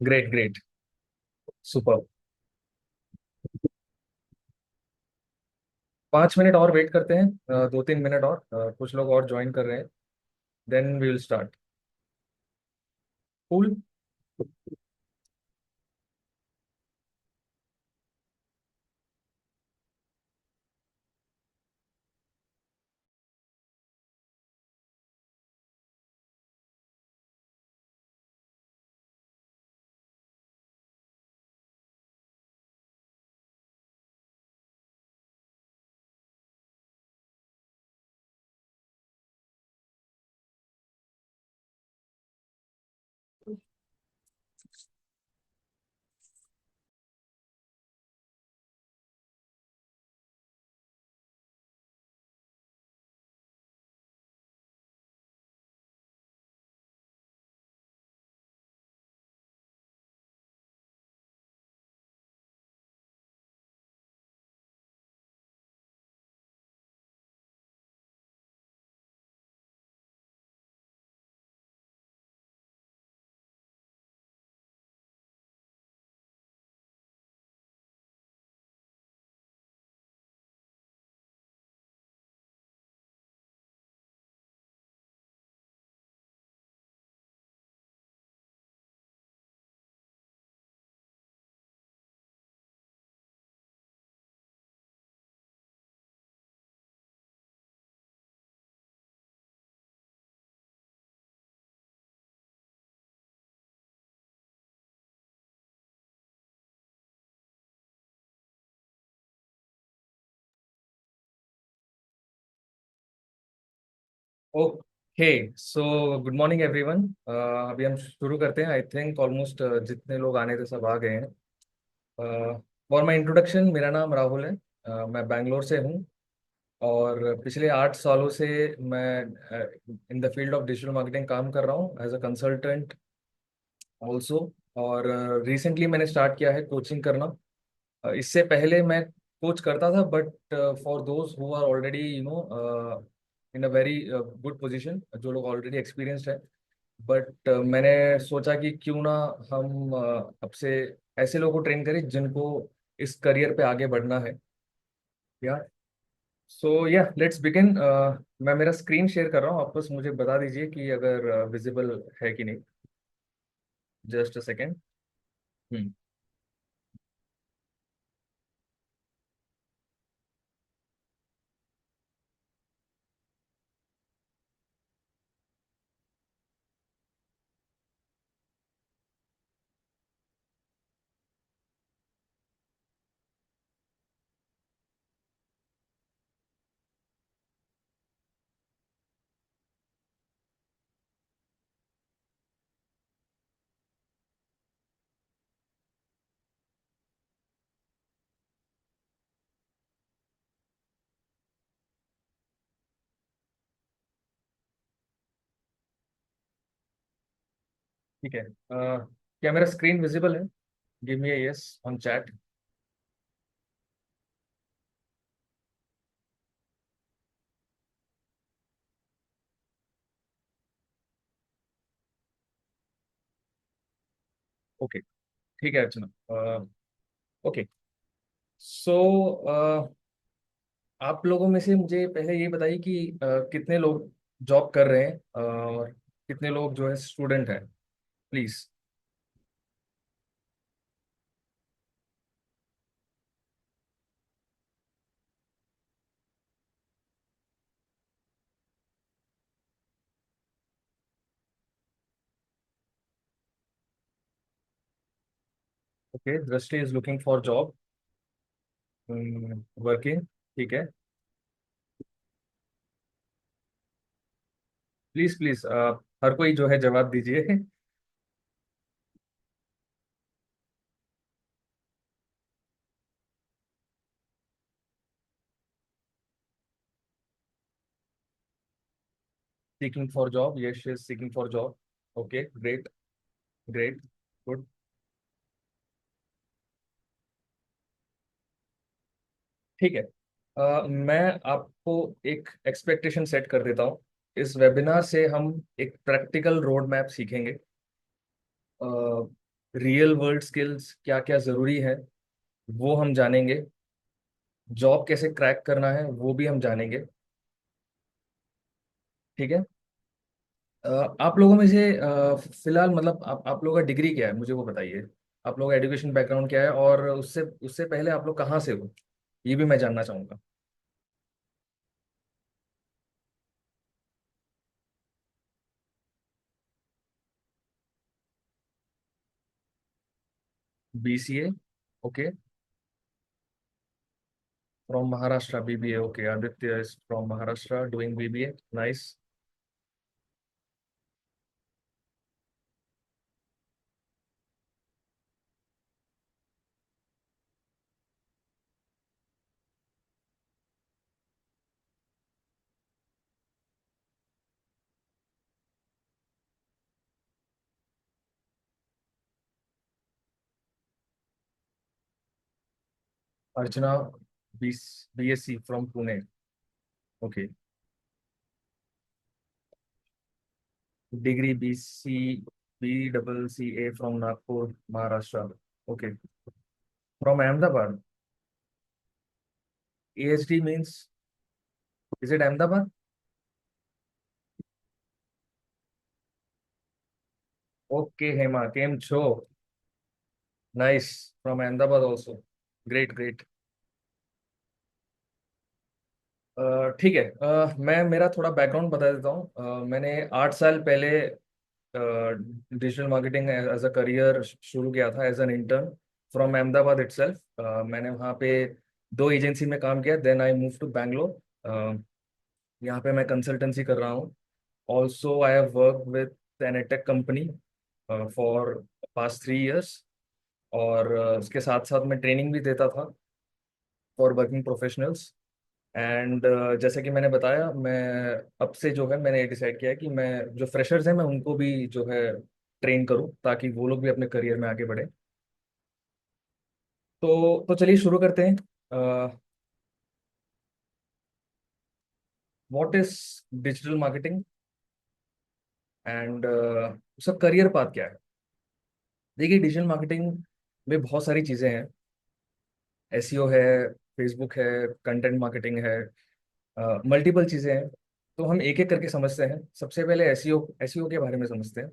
Great great. Super. 5 minute और wait करते हैं, 2-3 मिनट और, कुछ लोग और ज्वाइन कर रहे हैं। Then we will start. Cool. Okay. So good morning everyone. अभी हम शुरू करते हैं। आई थिंक ऑलमोस्ट जितने लोग आने थे सब आ गए हैं। फॉर माई इंट्रोडक्शन, मेरा नाम राहुल है। मैं बैंगलोर से हूँ। और पिछले 8 सालों से मैं in the field of digital marketing काम कर रहा हूँ एज अ कंसल्टेंट ऑल्सो। और रिसेंटली मैंने स्टार्ट किया है कोचिंग करना। इससे पहले मैं कोच करता था, but for those who are already in a very good position, जो लोग ऑलरेडी एक्सपीरियंस्ड है। बट मैंने सोचा कि क्यों ना हम अब से ऐसे लोगों को ट्रेन करें जिनको इस करियर पे आगे बढ़ना है। या सो या लेट्स बिगिन। मैं मेरा स्क्रीन शेयर कर रहा हूँ, आप बस मुझे बता दीजिए कि अगर विजिबल है कि नहीं। Just a second. हम्म। ठीक है। क्या मेरा स्क्रीन विजिबल है? Give me yes on chat. Okay. ठीक है अर्चना। ओके। सो आप लोगों में से मुझे पहले ये बताइए कि कितने लोग जॉब कर रहे हैं, और कितने लोग जो है स्टूडेंट हैं, प्लीज। ओके, दृष्टि is looking for job, working. ठीक है। प्लीज प्लीज, हर कोई जो है जवाब दीजिए। Seeking for job, yes she is seeking for job. Okay, great. Great. Good. ठीक है। मैं आपको एक एक्सपेक्टेशन सेट कर देता हूँ। इस वेबिनार से हम एक प्रैक्टिकल रोड मैप सीखेंगे। रियल वर्ल्ड स्किल्स क्या क्या ज़रूरी है वो हम जानेंगे। जॉब कैसे क्रैक करना है वो भी हम जानेंगे। ठीक है। आप लोगों में से फिलहाल मतलब आप लोगों का डिग्री क्या है मुझे वो बताइए। आप लोगों का एजुकेशन बैकग्राउंड क्या है और उससे उससे पहले आप लोग कहाँ से हो ये भी मैं जानना चाहूँगा। BCA। Okay. From Maharashtra BBA। Okay, Aditya is from Maharashtra doing BBA। Nice. Archana B BSc from Pune. Okay. Degree BCA from Nagpur Maharashtra. Okay. From Ahmedabad. AHD means is it Ahmedabad? Okay Hema, केम छो? Nice. From Ahmedabad also. Great great. ठीक है। मैं मेरा थोड़ा बैकग्राउंड बता देता हूँ। मैंने 8 साल पहले digital marketing as a career शुरू किया था as an intern from Ahmedabad itself. मैंने वहाँ पे 2 एजेंसी में काम किया, then I move to Bangalore. यहाँ पे मैं कंसल्टेंसी कर रहा हूँ। Also I have work with an tech company for past 3 years. और उसके साथ साथ मैं ट्रेनिंग भी देता था फॉर वर्किंग प्रोफेशनल्स। एंड जैसे कि मैंने बताया, मैं अब से जो है मैंने डिसाइड किया है कि मैं जो फ्रेशर्स हैं मैं उनको भी जो है ट्रेन करूं ताकि वो लोग भी अपने करियर में आगे बढ़े। तो चलिए शुरू करते हैं। What is digital marketing and उसका करियर पाथ क्या है। देखिए, डिजिटल मार्केटिंग में बहुत सारी चीज़ें हैं। SEO है, फेसबुक है, कंटेंट मार्केटिंग है, मल्टीपल चीज़ें हैं। तो हम एक एक करके समझते हैं। सबसे पहले एसईओ के बारे में समझते हैं।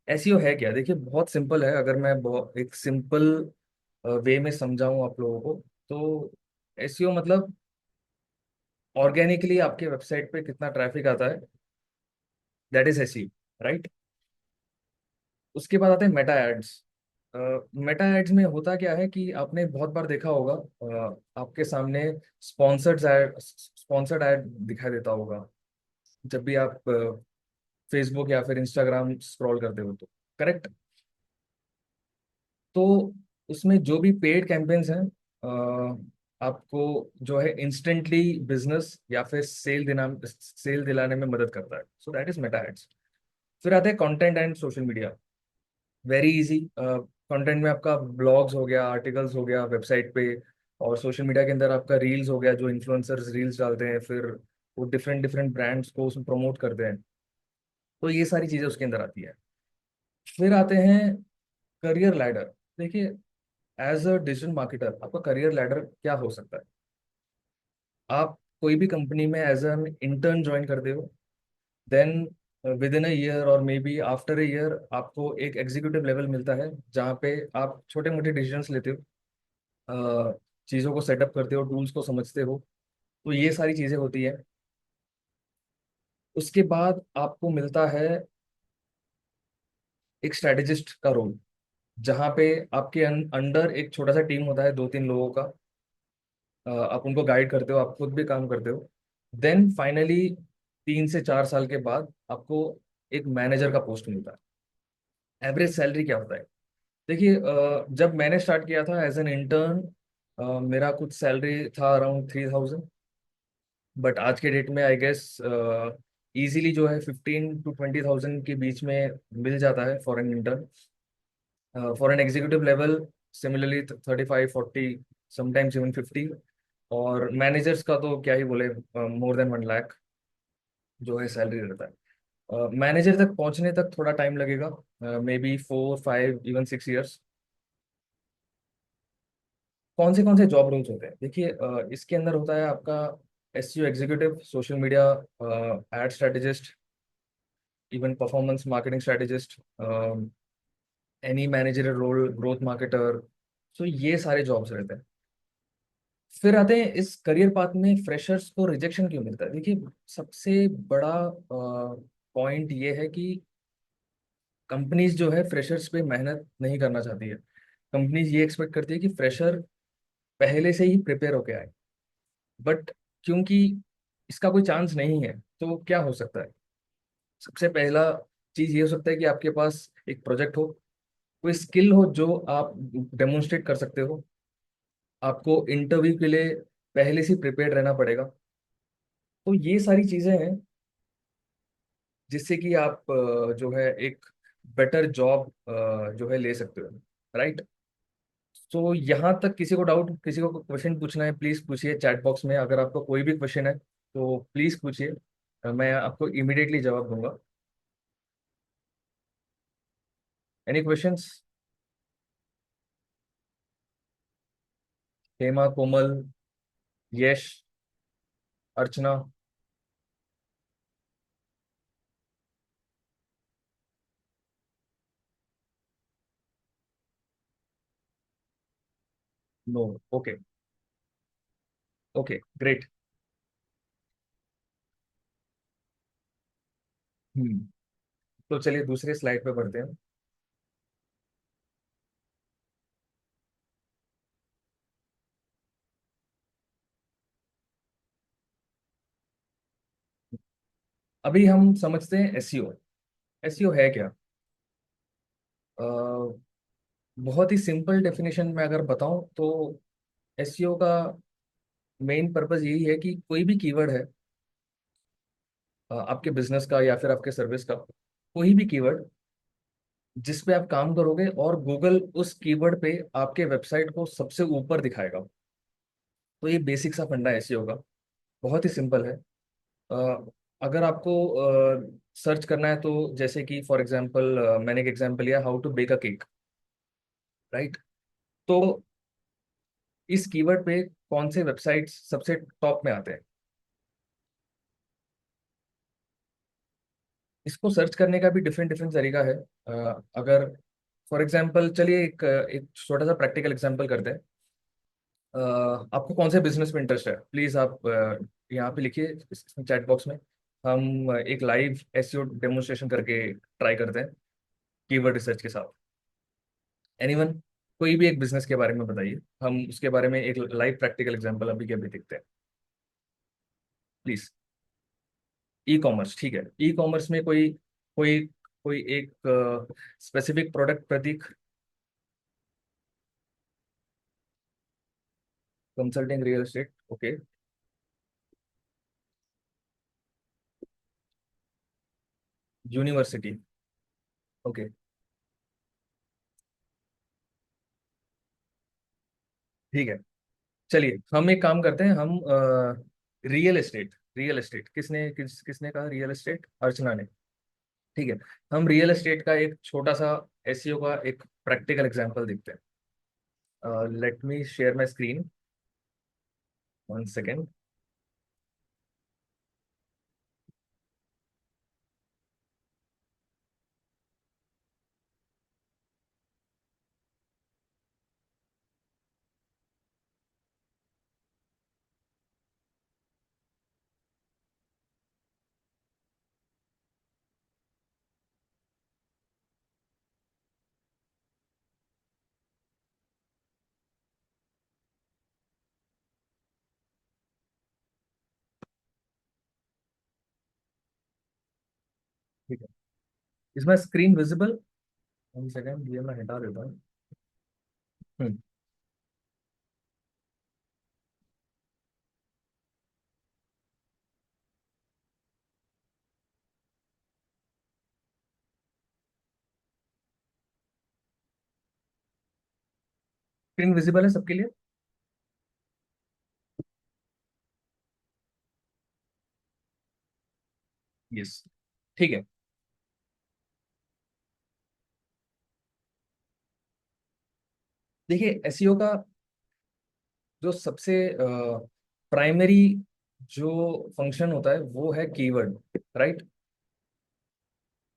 एसईओ है क्या? देखिए, बहुत सिंपल है। अगर मैं बहुत एक सिंपल वे में समझाऊं आप लोगों को, तो एसईओ मतलब ऑर्गेनिकली आपके वेबसाइट पे कितना ट्रैफिक आता है, दैट इज एसईओ, राइट। उसके बाद आते हैं मेटा एड्स। मेटा एड्स में होता क्या है कि आपने बहुत बार देखा होगा, आपके सामने स्पॉन्सर्ड ऐड दिखाई देता होगा जब भी आप फेसबुक या फिर इंस्टाग्राम स्क्रॉल करते हो तो, करेक्ट। तो उसमें जो भी पेड कैंपेन्स हैं, आपको जो है इंस्टेंटली बिजनेस या फिर सेल दिलाने में मदद करता है। So that is meta ads. फिर आते हैं content and social media. Very easy. Content में आपका ब्लॉग्स हो गया, आर्टिकल्स हो गया वेबसाइट पे, और सोशल मीडिया के अंदर आपका रील्स हो गया, जो इन्फ्लुएंसर्स रील्स डालते हैं, फिर वो डिफरेंट डिफरेंट ब्रांड्स को उसमें प्रमोट करते हैं। तो ये सारी चीज़ें उसके अंदर आती है। फिर आते हैं करियर लैडर। देखिए, एज अ डिजिटल मार्केटर आपका करियर लैडर क्या हो सकता है। आप कोई भी कंपनी में एज एन इंटर्न ज्वाइन करते हो, then within a year और maybe after a year आपको एक एग्जीक्यूटिव लेवल मिलता है जहाँ पे आप छोटे मोटे डिसीजंस लेते हो, चीज़ों को सेटअप करते हो, टूल्स को समझते हो। तो ये सारी चीज़ें होती है। उसके बाद आपको मिलता है एक स्ट्रेटेजिस्ट का रोल, जहाँ पे आपके अंडर एक छोटा सा टीम होता है 2-3 लोगों का। आप उनको गाइड करते हो, आप खुद भी काम करते हो। देन फाइनली 3 से 4 साल के बाद आपको एक मैनेजर का पोस्ट मिलता है। एवरेज सैलरी क्या होता है? देखिए, जब मैंने स्टार्ट किया था एज एन इंटर्न, मेरा कुछ सैलरी था अराउंड 3000। बट आज के डेट में आई गेस इजीली जो है 15 to 20,000 के बीच में मिल जाता है for an intern. For an executive level similarly 35-40, sometimes even 50। और मैनेजर्स का तो क्या ही बोले, मोर देन 1 लाख जो है सैलरी रहता है। मैनेजर तक पहुंचने तक थोड़ा टाइम लगेगा, मे बी 4 5 इवन 6 इयर्स। कौन से जॉब रोल्स होते हैं, देखिए इसके अंदर होता है आपका SEO executive, social media ad strategist, even performance marketing strategist, any managerial role, growth marketer. So ये सारे जॉब्स रहते हैं। फिर आते हैं इस करियर पाथ में फ्रेशर्स को रिजेक्शन क्यों मिलता है। देखिए सबसे बड़ा पॉइंट ये है कि कंपनीज जो है फ्रेशर्स पे मेहनत नहीं करना चाहती है। कंपनीज ये एक्सपेक्ट करती है कि फ्रेशर पहले से ही प्रिपेयर होके आए। बट क्योंकि इसका कोई चांस नहीं है, तो क्या हो सकता है। सबसे पहला चीज ये हो सकता है कि आपके पास एक प्रोजेक्ट हो, कोई स्किल हो जो आप डेमोन्स्ट्रेट कर सकते हो। आपको इंटरव्यू के लिए पहले से प्रिपेयर रहना पड़ेगा। तो ये सारी चीजें हैं जिससे कि आप जो है एक बेटर जॉब जो है ले सकते हो, राइट। तो यहाँ तक किसी को डाउट, किसी को क्वेश्चन पूछना है, प्लीज पूछिए चैट बॉक्स में। अगर आपको कोई भी क्वेश्चन है तो प्लीज पूछिए, मैं आपको इमीडिएटली जवाब दूंगा। Any questions? Hema, Komal, Yash, Archana. No? Okay. Okay great. Hmm. तो चलिए दूसरे स्लाइड पे बढ़ते हैं। अभी हम समझते हैं एसईओ। एसईओ है क्या? अ, बहुत ही सिंपल डेफिनेशन में अगर बताऊं तो एसईओ का मेन पर्पस यही है कि कोई भी कीवर्ड है, आपके बिजनेस का या फिर आपके सर्विस का, कोई भी कीवर्ड जिस पे आप काम करोगे और गूगल उस कीवर्ड पे आपके वेबसाइट को सबसे ऊपर दिखाएगा। तो ये बेसिक सा फंडा एसईओ का, बहुत ही सिंपल है। अ, अगर आपको सर्च करना है तो जैसे कि फॉर एग्जांपल मैंने एक एग्जांपल लिया, how to bake a cake, right. तो इस कीवर्ड पे कौन से वेबसाइट्स सबसे टॉप में आते हैं, इसको सर्च करने का भी डिफरेंट डिफरेंट तरीका है। अगर फॉर एग्जांपल चलिए एक छोटा सा प्रैक्टिकल एग्जांपल करते हैं। आपको कौन से बिजनेस में इंटरेस्ट है, प्लीज आप यहाँ पे लिखिए चैट बॉक्स में। हम एक लाइव एसईओ डेमोन्स्ट्रेशन करके ट्राई करते हैं कीवर्ड रिसर्च के साथ। एनीवन, कोई भी एक बिजनेस के बारे में बताइए, हम उसके बारे में एक लाइव प्रैक्टिकल एग्जांपल अभी के अभी देखते हैं, प्लीज। ई कॉमर्स, ठीक है। ई कॉमर्स में कोई कोई कोई एक specific product Prateek. Consulting real estate, okay. University, okay. ठीक है, चलिए हम एक काम करते हैं। हम रियल एस्टेट, रियल एस्टेट किसने कहा रियल एस्टेट? अर्चना ने। ठीक है, हम रियल एस्टेट का एक छोटा सा एसईओ का एक प्रैक्टिकल एग्जांपल देखते हैं। Late me share my screen, 1 second. ठीक है, इसमें स्क्रीन विजिबल? 1 सेकेंड, ये मैं हटा देता हूँ। हम्म। स्क्रीन विजिबल है सबके लिए? यस। ठीक है, देखिए, एसईओ का जो सबसे प्राइमरी जो फंक्शन होता है वो है कीवर्ड, राइट।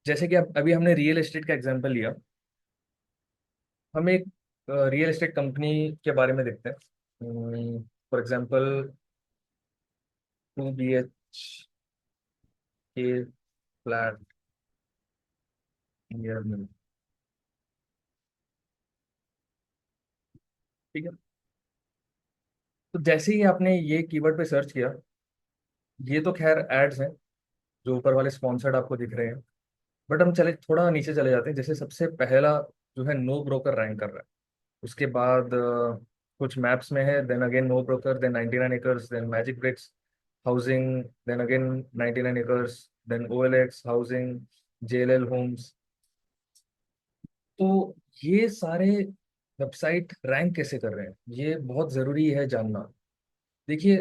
जैसे कि अब अभी हमने रियल एस्टेट का एग्जांपल लिया। हम एक रियल एस्टेट कंपनी के बारे में देखते हैं। For example 2 BHK flat near में। ठीक है। तो जैसे ही आपने ये कीवर्ड पे सर्च किया, ये तो खैर एड्स हैं जो ऊपर वाले स्पॉन्सर्ड आपको दिख रहे हैं। बट हम चले थोड़ा नीचे चले जाते हैं। जैसे सबसे पहला जो है नो ब्रोकर रैंक कर रहा है। उसके बाद कुछ मैप्स में है, then again no broker, then 99 acres, then magic bricks housing, then again 99 acres, then OLX housing, JLL homes. तो ये सारे वेबसाइट रैंक कैसे कर रहे हैं, ये बहुत ज़रूरी है जानना। देखिए,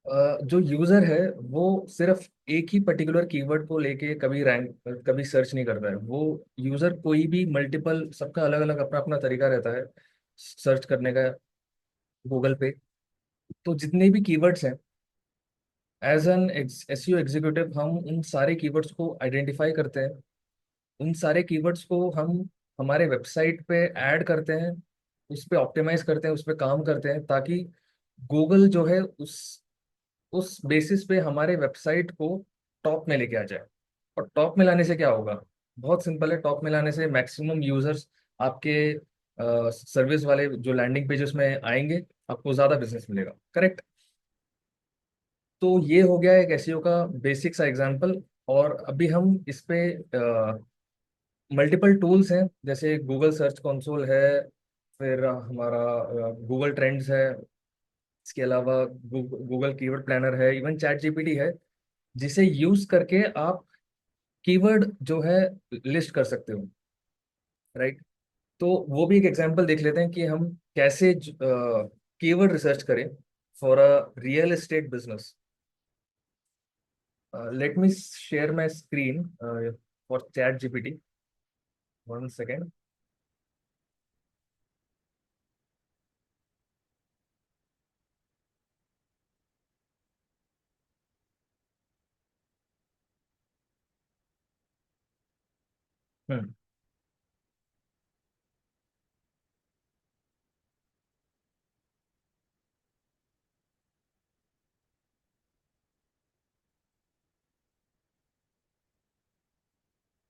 जो यूज़र है वो सिर्फ एक ही पर्टिकुलर कीवर्ड को लेके कभी रैंक कभी सर्च नहीं करता है। वो यूज़र कोई भी मल्टीपल, सबका अलग अलग अपना अपना तरीका रहता है सर्च करने का गूगल पे। तो जितने भी कीवर्ड्स हैं, एज एन एसईओ एग्जीक्यूटिव हम उन सारे कीवर्ड्स को आइडेंटिफाई करते हैं। उन सारे कीवर्ड्स को हम हमारे वेबसाइट पे ऐड करते हैं, उस पे ऑप्टिमाइज करते हैं, उस पे काम करते हैं, ताकि गूगल जो है उस बेसिस पे हमारे वेबसाइट को टॉप में लेके आ जाए। और टॉप में लाने से क्या होगा? बहुत सिंपल है। टॉप में लाने से मैक्सिमम यूजर्स आपके सर्विस वाले जो लैंडिंग पेजेस में आएंगे, आपको ज़्यादा बिजनेस मिलेगा, करेक्ट। तो ये हो गया एक एसईओ का बेसिक सा एग्जांपल। और अभी हम इस पे मल्टीपल टूल्स हैं, जैसे गूगल सर्च कंसोल है, फिर हमारा गूगल ट्रेंड्स है, इसके अलावा गूगल कीवर्ड प्लानर है, इवन चैट जीपीटी है, जिसे यूज करके आप कीवर्ड जो है लिस्ट कर सकते हो, राइट। तो वो भी एक एग्जांपल देख लेते हैं कि हम कैसे कीवर्ड रिसर्च करें for a real estate business. Let me share my screen for ChatGPT. 1 second. Hmm.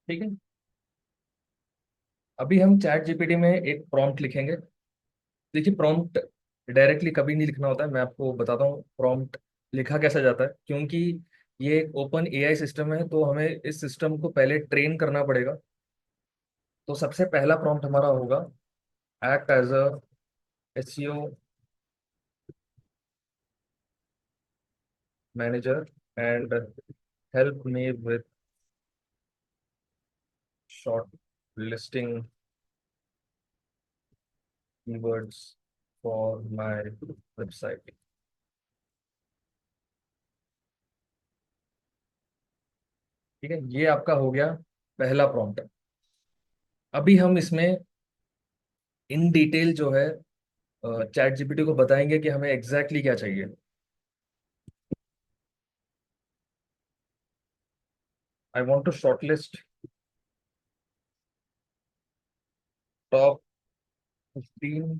ठीक है। अभी हम चैट जीपीटी में एक प्रॉम्प्ट लिखेंगे। देखिए, प्रॉम्प्ट डायरेक्टली कभी नहीं लिखना होता है। मैं आपको बताता हूँ प्रॉम्प्ट लिखा कैसे जाता है। क्योंकि ये एक ओपन एआई सिस्टम है, तो हमें इस सिस्टम को पहले ट्रेन करना पड़ेगा। तो सबसे पहला प्रॉम्प्ट हमारा होगा, act as a SEO manager and help me with short listing keywords for my website. ठीक है, ये आपका हो गया पहला प्रॉम्प्ट। अभी हम इसमें इन डिटेल जो है चैट जीपीटी को बताएंगे कि हमें एग्जैक्टली क्या चाहिए। I want to shortlist top 15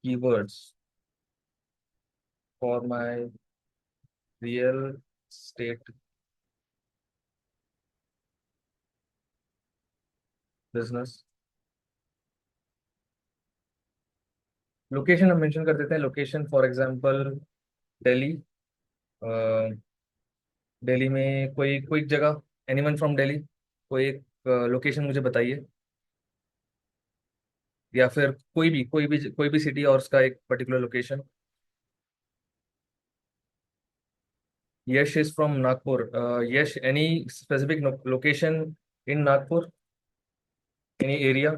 keywords for my real estate business. Location हम मेंशन कर देते हैं। Location for example Delhi. Delhi में कोई कोई जगह, एनीवन फ्रॉम दिल्ली, कोई एक लोकेशन मुझे बताइए। या फिर कोई भी सिटी और उसका एक particular location. Yash is from Nagpur. Yash, any specific location in Nagpur, any area?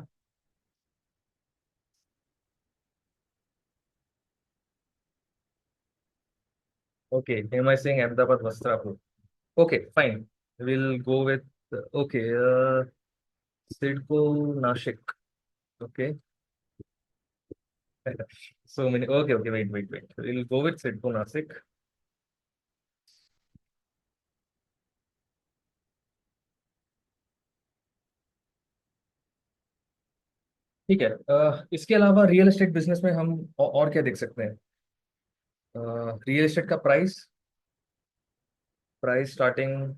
Okay, Hema Singh, Ahmedabad, Vastrapur. Okay, fine, will go with, okay, CIDCO, Nashik. Okay. So मैंने okay okay wait wait wait will go with CIDCO Nashik. ठीक है। इसके अलावा रियल एस्टेट बिजनेस में हम और क्या देख सकते हैं? रियल एस्टेट का price, price starting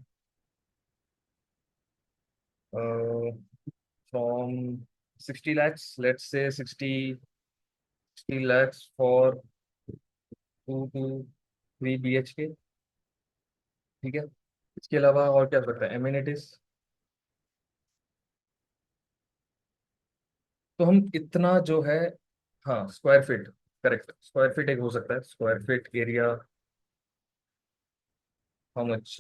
from 60 lakhs, let's say 60 lakhs for 2 to 3 BHK। ठीक है। इसके अलावा और क्या हो सकता है? एम्यूनिटीज। तो हम इतना जो है, हाँ square feet, correct, square feet एक हो सकता है, square feet area. How much?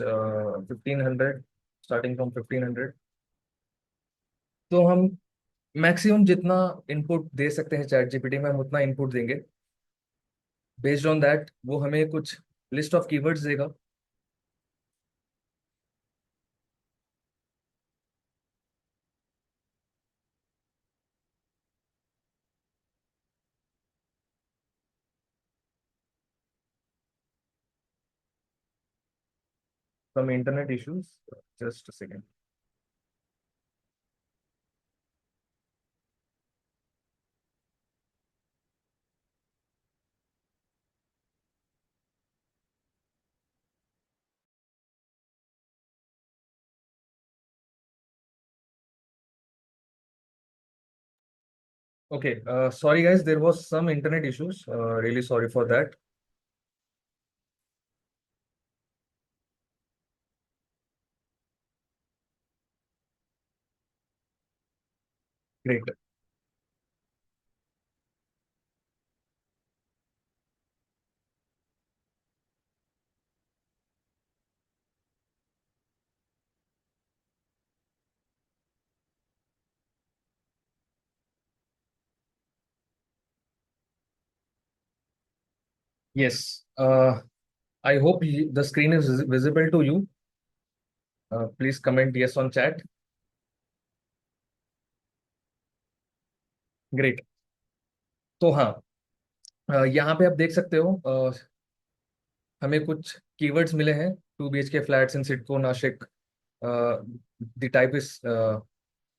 1500, starting from 1500। तो हम मैक्सिमम जितना इनपुट दे सकते हैं चैट जीपीटी में, हम उतना इनपुट देंगे। बेस्ड ऑन दैट वो हमें कुछ लिस्ट ऑफ कीवर्ड्स देगा। From internet issues, just second. Okay, sorry guys, there was some internet issues. Really sorry for that. Great. Yes. I hope the screen is visible to you. Please comment yes on chat. Great. तो हाँ, यहाँ पे आप देख सकते हो, हमें कुछ कीवर्ड्स मिले हैं। 2 BHK flats in CIDCO Nashik, the type is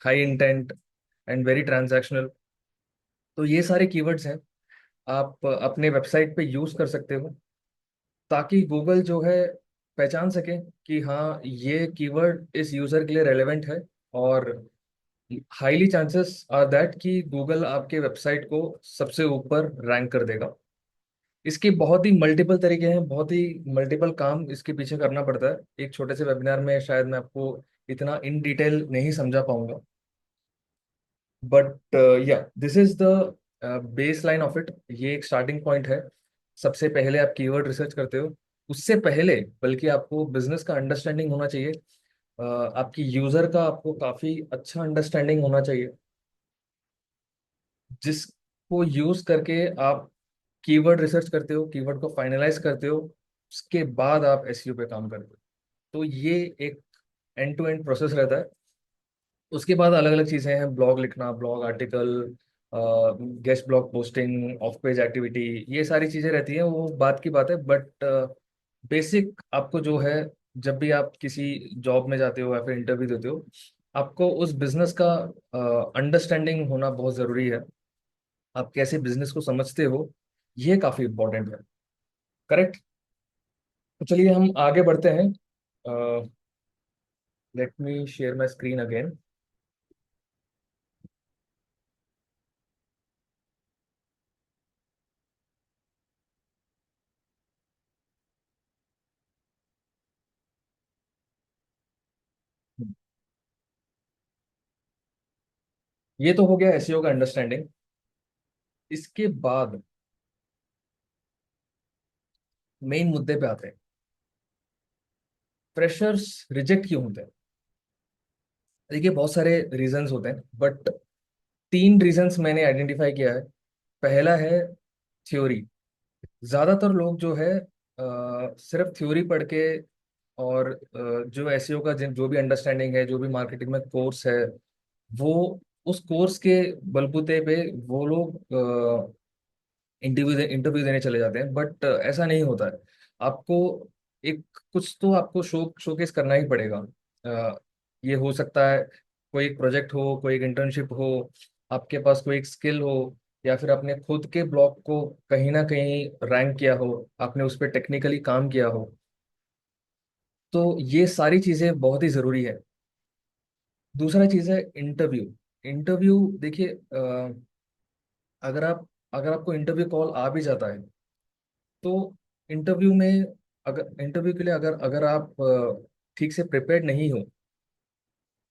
high intent and very transactional. तो ये सारे कीवर्ड्स हैं, आप अपने वेबसाइट पे यूज कर सकते हो, ताकि गूगल जो है पहचान सके कि हाँ ये कीवर्ड इस यूजर के लिए रेलेवेंट है। और हाईली चांसेस आर दैट कि गूगल आपके वेबसाइट को सबसे ऊपर रैंक कर देगा। इसके बहुत ही मल्टीपल तरीके हैं, बहुत ही मल्टीपल काम इसके पीछे करना पड़ता है। एक छोटे से वेबिनार में शायद मैं आपको इतना इन डिटेल नहीं समझा पाऊंगा, बट या this is the base line of it. ये एक स्टार्टिंग पॉइंट है। सबसे पहले आप कीवर्ड रिसर्च करते हो, उससे पहले बल्कि आपको बिजनेस का अंडरस्टैंडिंग होना चाहिए। आपकी यूजर का आपको काफी अच्छा अंडरस्टैंडिंग होना चाहिए, जिसको यूज करके आप कीवर्ड रिसर्च करते हो, कीवर्ड को फाइनलाइज करते हो, उसके बाद आप एसईओ पे काम करते हो। तो ये एक एंड टू एंड प्रोसेस रहता है। उसके बाद अलग अलग चीजें हैं, ब्लॉग लिखना, blog article, guest blog posting, of page activity, ये सारी चीजें रहती हैं, वो बात की बात है। बट बेसिक आपको जो है, जब भी आप किसी जॉब में जाते हो या फिर इंटरव्यू देते हो, आपको उस बिजनेस का अंडरस्टैंडिंग होना बहुत जरूरी है। आप कैसे बिजनेस को समझते हो, ये काफी इंपॉर्टेंट है। करेक्ट। तो चलिए हम आगे बढ़ते हैं। Late me share my screen again. ये तो हो गया एसईओ का अंडरस्टैंडिंग। इसके बाद मेन मुद्दे पे आते हैं। फ्रेशर्स रिजेक्ट क्यों होते हैं? देखिए बहुत सारे रीजंस होते हैं, बट 3 रीजंस मैंने आइडेंटिफाई किया है। पहला है थ्योरी। ज्यादातर लोग जो है सिर्फ थ्योरी पढ़ के, और जो एसईओ का जो भी अंडरस्टैंडिंग है, जो भी मार्केटिंग में कोर्स है, वो उस कोर्स के बलबूते पे वो लोग इंटरव्यू देने चले जाते हैं, बट ऐसा नहीं होता है। आपको एक कुछ तो आपको शोकेस करना ही पड़ेगा। ये हो सकता है कोई एक प्रोजेक्ट हो, कोई एक इंटर्नशिप हो, आपके पास कोई एक स्किल हो, या फिर आपने खुद के ब्लॉग को कहीं ना कहीं रैंक किया हो, आपने उस पर टेक्निकली काम किया हो। तो ये सारी चीजें बहुत ही जरूरी है। दूसरा चीज है इंटरव्यू। इंटरव्यू देखिए, अगर आप अगर आपको इंटरव्यू कॉल आ भी जाता है, तो इंटरव्यू में अगर इंटरव्यू के लिए अगर अगर आप ठीक से प्रिपेयर्ड नहीं हो,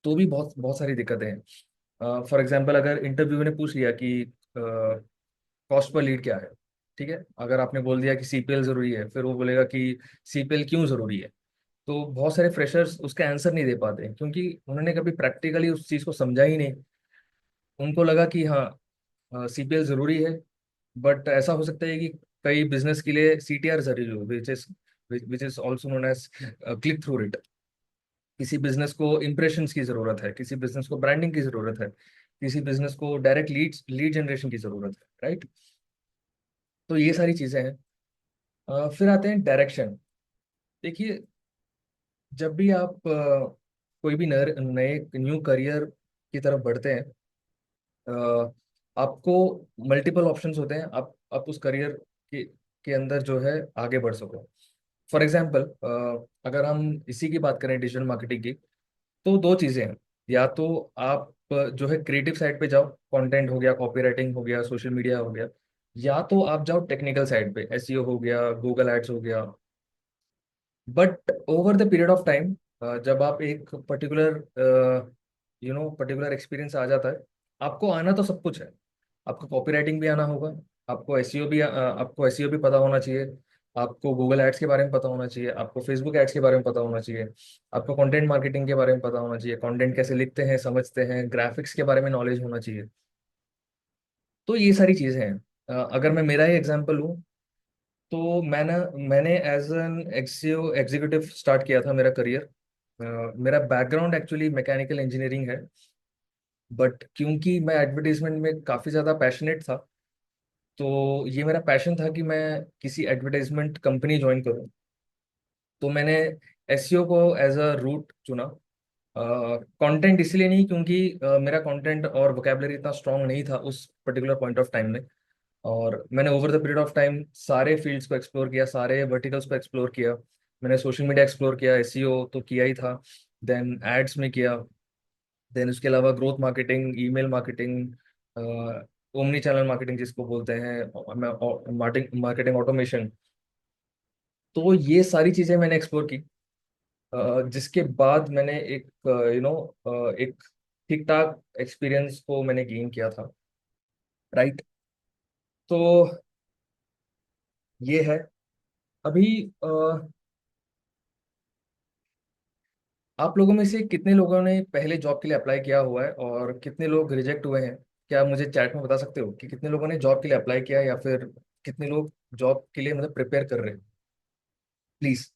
तो भी बहुत बहुत सारी दिक्कतें हैं। फॉर एग्जांपल, अगर इंटरव्यू ने पूछ लिया कि कॉस्ट पर लीड क्या है, ठीक है, अगर आपने बोल दिया कि सीपीएल जरूरी है, फिर वो बोलेगा कि सीपीएल क्यों जरूरी है। तो बहुत सारे फ्रेशर्स उसका आंसर नहीं दे पाते हैं, क्योंकि उन्होंने कभी प्रैक्टिकली उस चीज़ को समझा ही नहीं। उनको लगा कि हाँ, सीपीएल जरूरी है, बट ऐसा हो सकता है कि कई बिजनेस के लिए सीटीआर जरूरी हो, which is also known as click through rate. किसी बिजनेस को इंप्रेशंस की जरूरत है, किसी बिजनेस को ब्रांडिंग की जरूरत है, किसी बिजनेस को डायरेक्ट लीड जनरेशन की जरूरत है, राइट। तो ये सारी चीजें हैं। फिर आते हैं डायरेक्शन। देखिए, जब भी आप कोई भी नए नए न्यू करियर की तरफ बढ़ते हैं, अ, आपको मल्टीपल ऑप्शंस होते हैं। आप उस करियर के अंदर जो है आगे बढ़ सको। फॉर एग्जांपल, अगर हम इसी की बात करें, डिजिटल मार्केटिंग की, तो दो चीजें हैं। या तो आप जो है क्रिएटिव साइड पे जाओ, कंटेंट हो गया, कॉपीराइटिंग हो गया, सोशल मीडिया हो गया। या तो आप जाओ टेक्निकल साइड पे, एसईओ हो गया, गूगल एड्स हो गया। But over the period of time, जब आप एक पर्टिकुलर एक्सपीरियंस आ जाता है, आपको आना तो सब कुछ है। आपको कॉपीराइटिंग भी आना होगा, आपको एसईओ भी पता होना चाहिए, आपको गूगल एड्स के बारे में पता होना चाहिए, आपको फेसबुक एड्स के बारे में पता होना चाहिए, आपको कंटेंट मार्केटिंग के बारे में पता होना चाहिए, कंटेंट कैसे लिखते हैं, समझते हैं, ग्राफिक्स के बारे में नॉलेज होना चाहिए। तो ये सारी चीजें हैं। अगर मैं मेरा ही एग्जांपल लूँ, तो मैंने as an SEO executive start किया था मेरा करियर। मेरा बैकग्राउंड एक्चुअली मैकेनिकल इंजीनियरिंग है, बट क्योंकि मैं एडवर्टीजमेंट में काफ़ी ज़्यादा पैशनेट था, तो ये मेरा पैशन था कि मैं किसी एडवर्टाइजमेंट कंपनी ज्वाइन करूं। तो मैंने एसईओ को एज अ रूट चुना। कंटेंट इसलिए नहीं, क्योंकि मेरा कंटेंट और वोकेबलरी इतना स्ट्रांग नहीं था उस पर्टिकुलर पॉइंट ऑफ टाइम में। और मैंने over the period of time सारे फील्ड्स को एक्सप्लोर किया, सारे वर्टिकल्स को एक्सप्लोर किया। मैंने सोशल मीडिया एक्सप्लोर किया, एसईओ तो किया ही था, देन एड्स में किया, देन उसके अलावा growth marketing, email marketing, omni channel marketing जिसको बोलते हैं, मार्केटिंग मार्केटिंग ऑटोमेशन। तो ये सारी चीजें मैंने एक्सप्लोर की। जिसके बाद मैंने एक एक ठीक ठाक एक्सपीरियंस को मैंने गेन किया था, राइट। तो ये है। अभी अ, आप लोगों में से कितने लोगों ने पहले जॉब के लिए अप्लाई किया हुआ है और कितने लोग रिजेक्ट हुए हैं? क्या आप मुझे चैट में बता सकते हो कि कितने लोगों ने जॉब के लिए अप्लाई किया, या फिर कितने लोग जॉब के लिए मतलब प्रिपेयर कर रहे हैं, प्लीज।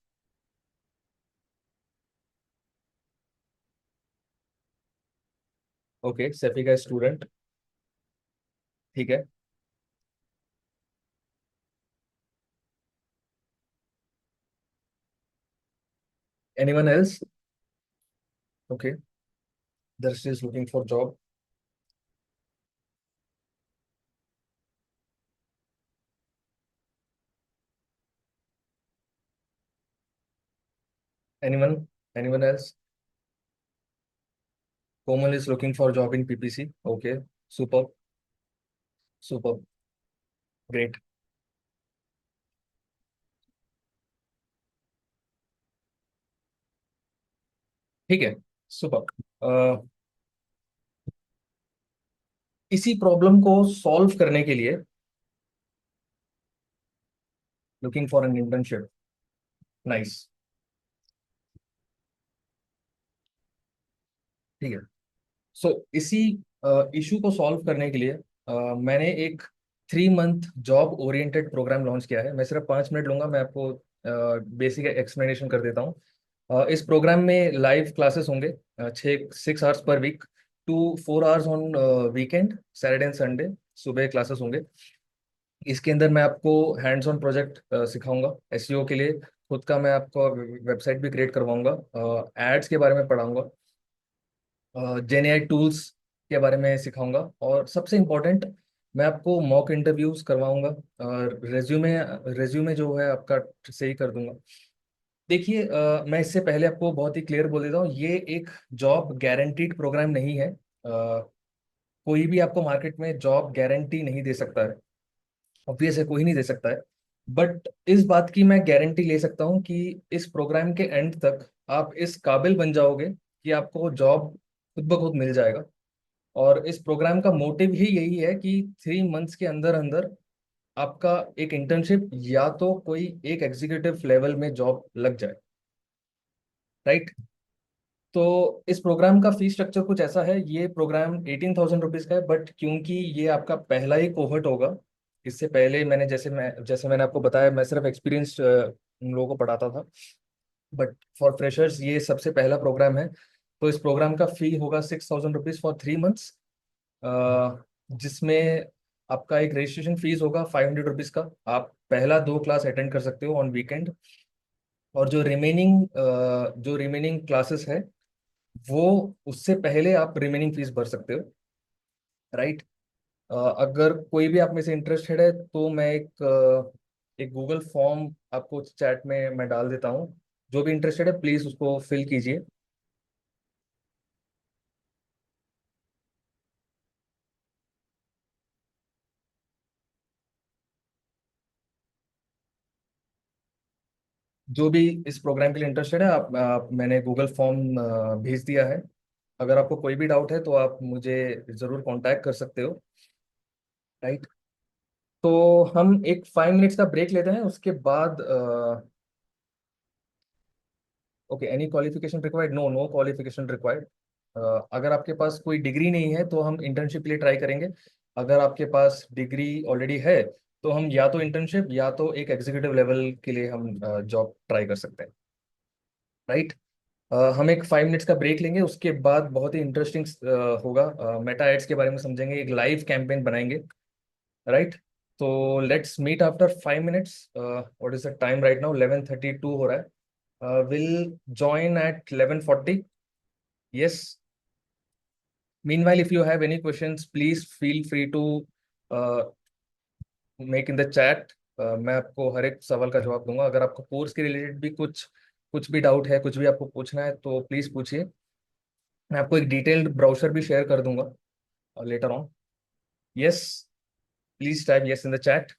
ओके, सेफी का स्टूडेंट, ठीक है। Anyone else? ओके, दर्श is looking for job. Anyone? Anyone else? Komal is looking for job in PPC. Okay, super, super, great. ठीक है, सुपर। इसी प्रॉब्लम को सॉल्व करने के लिए, looking for an internship, nice, ठीक है। सो इसी इशू को सॉल्व करने के लिए मैंने एक 3 month job oriented program launch किया है। मैं सिर्फ 5 मिनट लूंगा, मैं आपको बेसिक एक्सप्लेनेशन कर देता हूँ। इस प्रोग्राम में लाइव क्लासेस होंगे, 6-6 hours per week. 2 4 hours on weekend, Saturday and Sunday सुबह क्लासेस होंगे। इसके अंदर मैं आपको हैंड्स ऑन प्रोजेक्ट सिखाऊंगा एसईओ के लिए। खुद का मैं आपको वेबसाइट भी क्रिएट करवाऊंगा, एड्स के बारे में पढ़ाऊंगा, जेन एआई टूल्स के बारे में सिखाऊंगा, और सबसे इम्पोर्टेंट मैं आपको मॉक इंटरव्यूज करवाऊंगा, और रेज्यूमे रेज्यूमे जो है आपका सही कर दूंगा। देखिए, मैं इससे पहले आपको बहुत ही क्लियर बोल देता हूँ, ये एक जॉब गारंटीड प्रोग्राम नहीं है। कोई भी आपको मार्केट में जॉब गारंटी नहीं दे सकता है, ऑब्वियस है, कोई नहीं दे सकता है। बट इस बात की मैं गारंटी ले सकता हूँ कि इस प्रोग्राम के एंड तक आप इस काबिल बन जाओगे कि आपको जॉब खुद ब खुद मिल जाएगा। और इस प्रोग्राम का मोटिव ही यही है कि 3 मंथ्स के अंदर अंदर आपका एक इंटर्नशिप या तो कोई एक एग्जीक्यूटिव लेवल में जॉब लग जाए। राइट। तो इस प्रोग्राम का फी स्ट्रक्चर कुछ ऐसा है, ये प्रोग्राम 18,000 रुपीज का है, बट क्योंकि ये आपका पहला ही कोहर्ट होगा, इससे पहले जैसे मैंने आपको बताया, मैं सिर्फ एक्सपीरियंस्ड उन लोगों को पढ़ाता था। बट फॉर फ्रेशर्स ये सबसे पहला प्रोग्राम है। तो इस प्रोग्राम का फी होगा 6,000 रुपीज फॉर 3 मंथ्स, जिसमें आपका एक रजिस्ट्रेशन फीस होगा 500 रुपीज का। आप पहला 2 क्लास अटेंड कर सकते हो ऑन वीकेंड, और जो रिमेनिंग क्लासेस है वो उससे पहले आप रिमेनिंग फीस भर सकते हो। राइट। अगर कोई भी आप में से इंटरेस्टेड है तो मैं एक गूगल फॉर्म आपको चैट में मैं डाल देता हूँ। जो भी इंटरेस्टेड है प्लीज उसको फिल कीजिए। जो भी इस प्रोग्राम के लिए इंटरेस्टेड है, मैंने गूगल फॉर्म भेज दिया है। अगर आपको कोई भी डाउट है तो आप मुझे ज़रूर कांटेक्ट कर सकते हो। राइट। तो हम एक 5 मिनट्स का ब्रेक लेते हैं, उसके बाद okay, any qualification required? No, no qualification required. अगर आपके पास कोई डिग्री नहीं है तो हम इंटर्नशिप के लिए ट्राई करेंगे। अगर आपके पास डिग्री ऑलरेडी है तो हम या तो इंटर्नशिप या तो एक एग्जीक्यूटिव लेवल के लिए हम जॉब ट्राई कर सकते हैं। राइट। हम एक 5 मिनट्स का ब्रेक लेंगे, उसके बाद बहुत ही इंटरेस्टिंग होगा, मेटा एड्स के बारे में समझेंगे, एक लाइव कैंपेन बनाएंगे। राइट। तो let's meet after 5 minutes. What is the time right now? 11:32 हो रहा है। Will join at 11:40। Yes. Meanwhile if you have any questions please feel free to make in the chat. मैं आपको हर एक सवाल का जवाब दूंगा। अगर आपको कोर्स के रिलेटेड भी कुछ कुछ भी डाउट है, कुछ भी आपको पूछना है तो प्लीज पूछिए। मैं आपको एक डिटेल्ड ब्राउचर भी शेयर कर दूंगा later on. Yes, please type yes in the chat.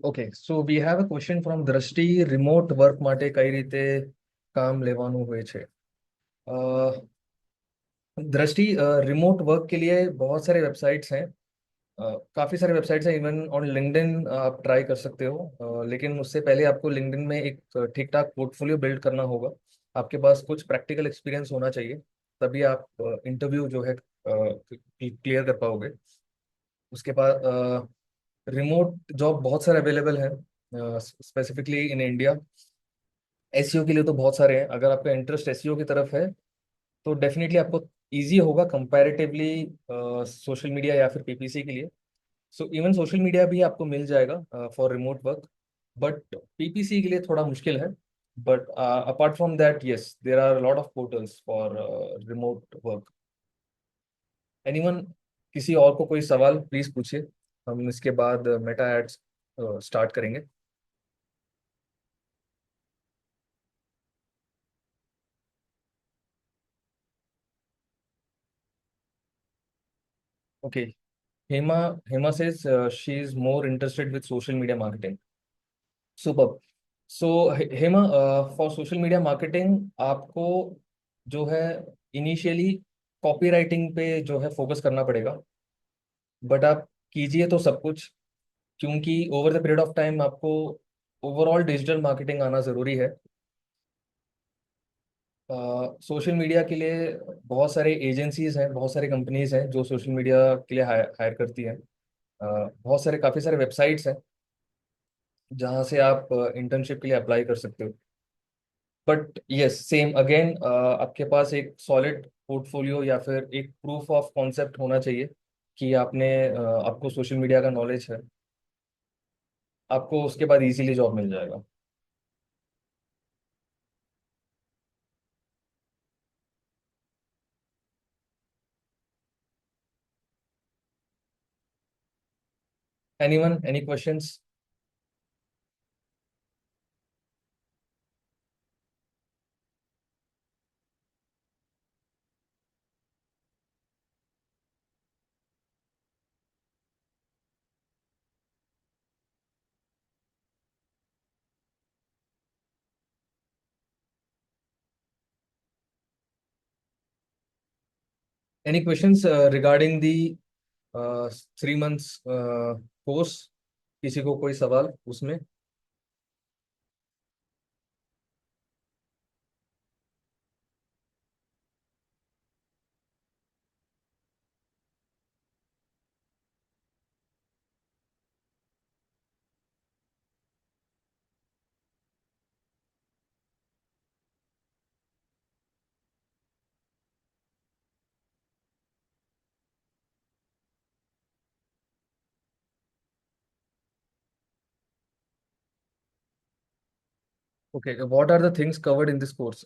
Okay, so we have a question from દ્રષ્ટિ. રિમોટ વર્ક માટે કઈ રીતે કામ લેવાનું હોય છે? दृष्टि, रिमोट वर्क के लिए बहुत सारे वेबसाइट्स हैं, काफ़ी सारे वेबसाइट्स हैं, इवन ऑन लिंक्डइन आप ट्राई कर सकते हो। लेकिन उससे पहले आपको लिंक्डइन में एक ठीक ठाक पोर्टफोलियो बिल्ड करना होगा। आपके पास कुछ प्रैक्टिकल एक्सपीरियंस होना चाहिए, तभी आप इंटरव्यू जो है क्लियर कर पाओगे। उसके बाद रिमोट जॉब बहुत सारे अवेलेबल है, स्पेसिफिकली इन इंडिया। एसईओ के लिए तो बहुत सारे हैं। अगर आपका इंटरेस्ट एसईओ की तरफ है तो डेफिनेटली आपको इजी होगा कंपैरेटिवली सोशल मीडिया या फिर पीपीसी के लिए। सो इवन सोशल मीडिया भी आपको मिल जाएगा for remote work, but PPC के लिए थोड़ा मुश्किल है। But apart from that, yes, there are lot of portals for remote work. Anyone, किसी और को कोई सवाल प्लीज पूछिए। हम इसके बाद मेटा एड्स स्टार्ट करेंगे। Okay. Hema Hema says she is more interested with social media marketing. Super. So Hema, for social media marketing आपको जो है इनिशियली कॉपी राइटिंग पे जो है फोकस करना पड़ेगा। बट आप कीजिए तो सब कुछ, क्योंकि over the period of time आपको ओवरऑल डिजिटल मार्केटिंग आना ज़रूरी है। सोशल मीडिया के लिए बहुत सारे एजेंसीज हैं, बहुत सारी कंपनीज हैं जो सोशल मीडिया के लिए हायर करती हैं। बहुत सारे, काफ़ी सारे वेबसाइट्स हैं जहाँ से आप इंटर्नशिप के लिए अप्लाई कर सकते हो। बट यस, सेम अगेन, आपके पास एक सॉलिड पोर्टफोलियो या फिर एक प्रूफ ऑफ कॉन्सेप्ट होना चाहिए कि आपको सोशल मीडिया का नॉलेज है। आपको उसके बाद इजीली जॉब मिल जाएगा। Anyone, any questions? Any questions regarding the 3 months course? किसी को कोई सवाल उसमें? Okay, what are the things covered in this course?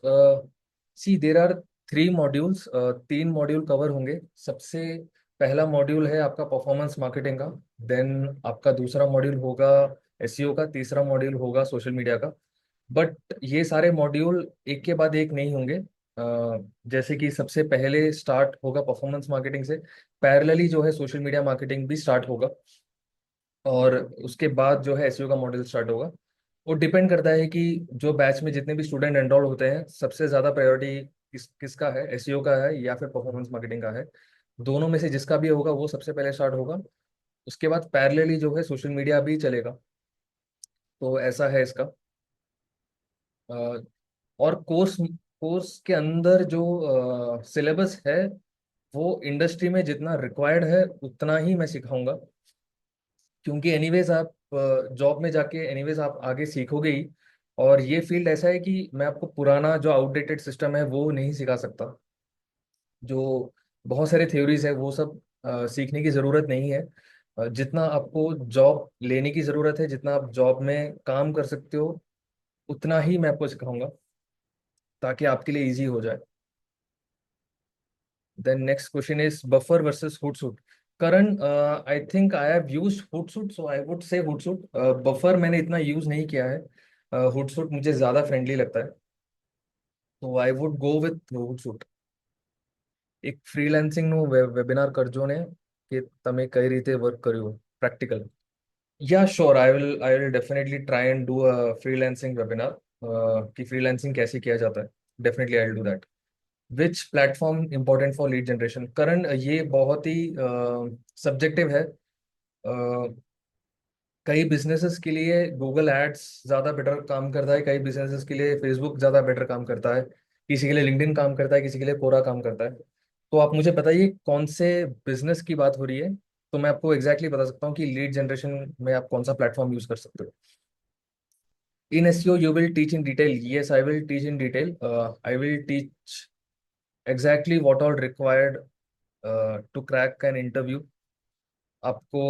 See, there are 3 modules. 3 module cover होंगे। सबसे पहला मॉड्यूल है आपका परफॉर्मेंस मार्केटिंग का। देन आपका दूसरा मॉड्यूल होगा एसईओ का। तीसरा मॉड्यूल होगा सोशल मीडिया का। बट ये सारे मॉड्यूल एक के बाद एक नहीं होंगे। जैसे कि सबसे पहले स्टार्ट होगा परफॉर्मेंस मार्केटिंग से, पैरेलली जो है सोशल मीडिया मार्केटिंग भी स्टार्ट होगा। और उसके बाद जो है एसईओ का मॉड्यूल स्टार्ट होगा। वो डिपेंड करता है कि जो बैच में जितने भी स्टूडेंट एनरोल होते हैं, सबसे ज़्यादा प्रायोरिटी किसका है, एसईओ का है या फिर परफॉर्मेंस मार्केटिंग का है। दोनों में से जिसका भी होगा वो सबसे पहले स्टार्ट होगा। उसके बाद पैरेलली जो है सोशल मीडिया भी चलेगा। तो ऐसा है इसका। अ, और कोर्स कोर्स के अंदर जो सिलेबस है, वो इंडस्ट्री में जितना रिक्वायर्ड है उतना ही मैं सिखाऊंगा। क्योंकि एनीवेज आप जॉब में जाके एनीवेज आप आगे सीखोगे ही। और ये फील्ड ऐसा है कि मैं आपको पुराना जो आउटडेटेड सिस्टम है वो नहीं सिखा सकता। जो बहुत सारे थ्योरीज है वो सब सीखने की ज़रूरत नहीं है। जितना आपको जॉब लेने की ज़रूरत है, जितना आप जॉब में काम कर सकते हो, उतना ही मैं आपको सिखाऊंगा ताकि आपके लिए इजी हो जाए। Then next question is Buffer versus Hootsuite. Karan, I think I have used Hootsuite, so I would say Hootsuite. Buffer मैंने इतना यूज नहीं किया है। हुडसूट मुझे ज़्यादा फ्रेंडली लगता है, तो आई वुड गो विथ हुडसूट। એક ફ્રીલાન્સિંગ નું વેબિનાર કરજો ને, કે તમે કઈ રીતે વર્ક કર્યું practical. Yeah sure, I will definitely try and do a freelancing webinar कि फ्रीलांसिंग कैसे किया जाता है। Definitely I will do that. Which platform important for lead generation? Karan, ये बहुत ही सब्जेक्टिव है। कई बिजनेसेस के लिए गूगल एड्स ज़्यादा बेटर काम करता है, कई बिजनेसेस के लिए फेसबुक ज़्यादा बेटर काम करता है, किसी के लिए लिंक्डइन काम करता है, किसी के लिए कोरा काम करता है। तो आप मुझे बताइए कौन से बिजनेस की बात हो रही है, तो मैं आपको एग्जैक्टली बता सकता हूँ कि लीड जनरेशन में आप कौन सा प्लेटफॉर्म यूज कर सकते हो. In SEO, you will teach in detail. Yes, I will teach in detail. I will teach exactly what all required to crack an interview. आपको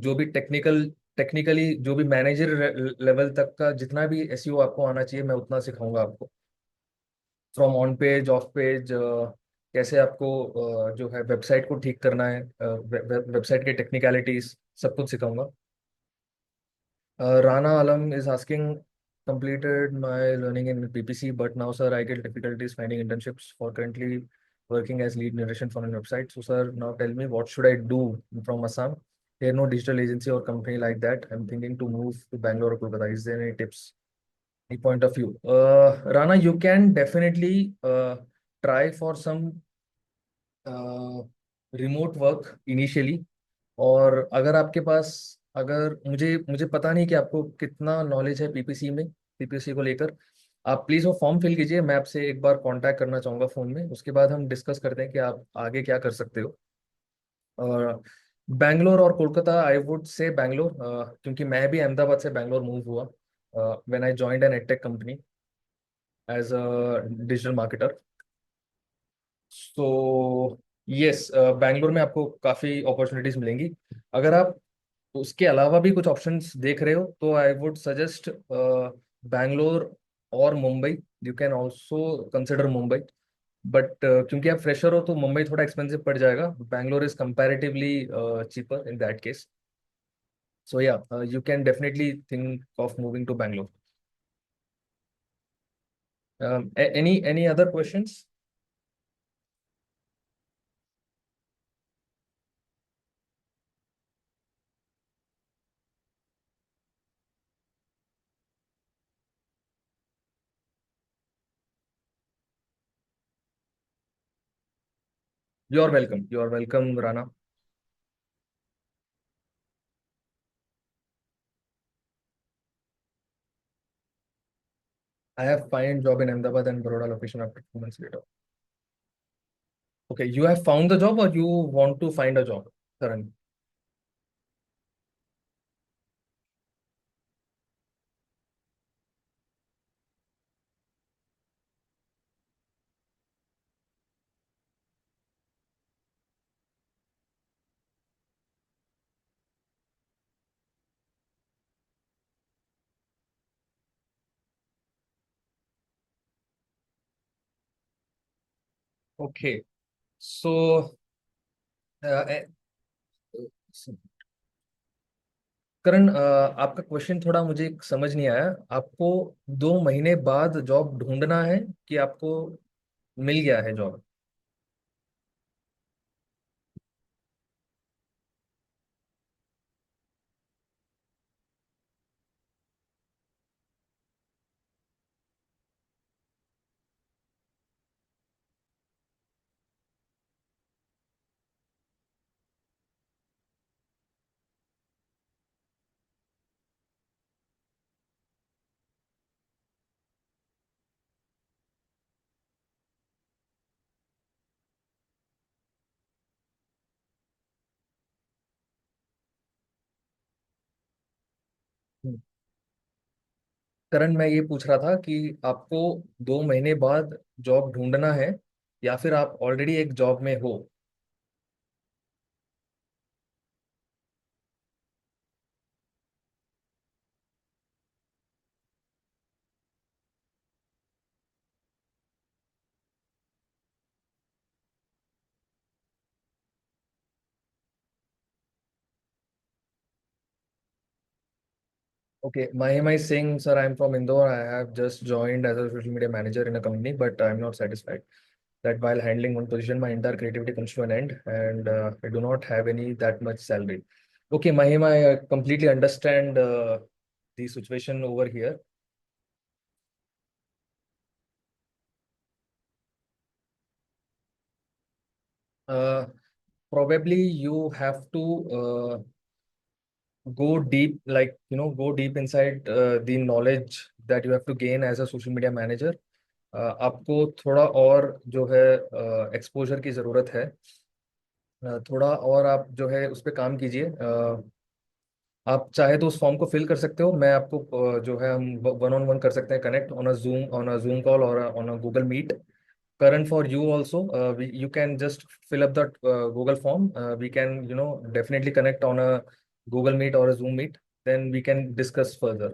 जो भी टेक्निकली जो भी मैनेजर लेवल तक का जितना भी एसईओ आपको आना चाहिए, मैं उतना सिखाऊंगा आपको. From on page, of page, कैसे आपको जो है वेबसाइट को ठीक करना है, वेबसाइट के टेक्निकलिटीज सब कुछ सिखाऊंगा. Rana Alam is asking, completed my learning in PPC, but now, sir, I get difficulties finding internships for currently working as lead narration for a website. So, sir, now tell me what should I do from Assam? There no digital agency or company like that. I'm thinking to move to Bangalore or Kolkata. Is there any tips, any point of view? Rana, you can definitely try for some remote work initially. और अगर आपके पास, अगर मुझे मुझे पता नहीं कि आपको कितना नॉलेज है पीपीसी में, पीपीसी को लेकर. आप प्लीज़ वो फॉर्म फिल कीजिए. मैं आपसे एक बार कांटेक्ट करना चाहूँगा फ़ोन में, उसके बाद हम डिस्कस करते हैं कि आप आगे क्या कर सकते हो. और बैंगलोर और कोलकाता, आई वुड से बैंगलोर, क्योंकि मैं भी अहमदाबाद से बैंगलोर मूव हुआ when I joined an edtech company as a digital marketer. So yes, Bangalore में आपको काफ़ी अपॉर्चुनिटीज मिलेंगी. अगर आप उसके अलावा भी कुछ ऑप्शंस देख रहे हो तो आई वुड सजेस्ट बैंगलोर और Mumbai. You can also consider Mumbai. But क्योंकि आप फ्रेशर हो तो मुंबई थोड़ा एक्सपेंसिव पड़ जाएगा. Bangalore is comparatively cheaper in that case. So yeah, you can definitely think of moving to Bangalore. Any other questions? You are welcome Rana. I have find job in Ahmedabad and Baroda location after 2 months later. Okay, you have found the job or you want to find a job, Karan? Okay, so uh, eh, करण, आपका question थोड़ा मुझे समझ नहीं आया. आपको 2 महीने बाद job ढूंढना है कि आपको मिल गया है जॉब? करण, मैं ये पूछ रहा था कि आपको 2 महीने बाद जॉब ढूंढना है या फिर आप ऑलरेडी एक जॉब में हो. Okay, Mahima is saying, sir, I'm from Indore. I have just joined as a social media manager in a company, but I'm not satisfied that while handling one position, my entire creativity comes to an end and I do not have any that much salary. Okay, Mahima, I completely understand the situation over here. Uh, Probably you have to go deep, like, go deep inside the knowledge that you have to gain as a social media manager. आपको थोड़ा और जो है exposure की ज़रूरत है. थोड़ा और आप जो है उस पर काम कीजिए। आप चाहे तो उस फॉर्म को फिल कर सकते हो। मैं आपको जो है हम वन ऑन वन कर सकते हैं connect on a Zoom call और on a Google Meet. Current for you also, you can just fill up that Google form. We can, definitely connect on a Google Meet or a Zoom Meet. Then we can discuss further.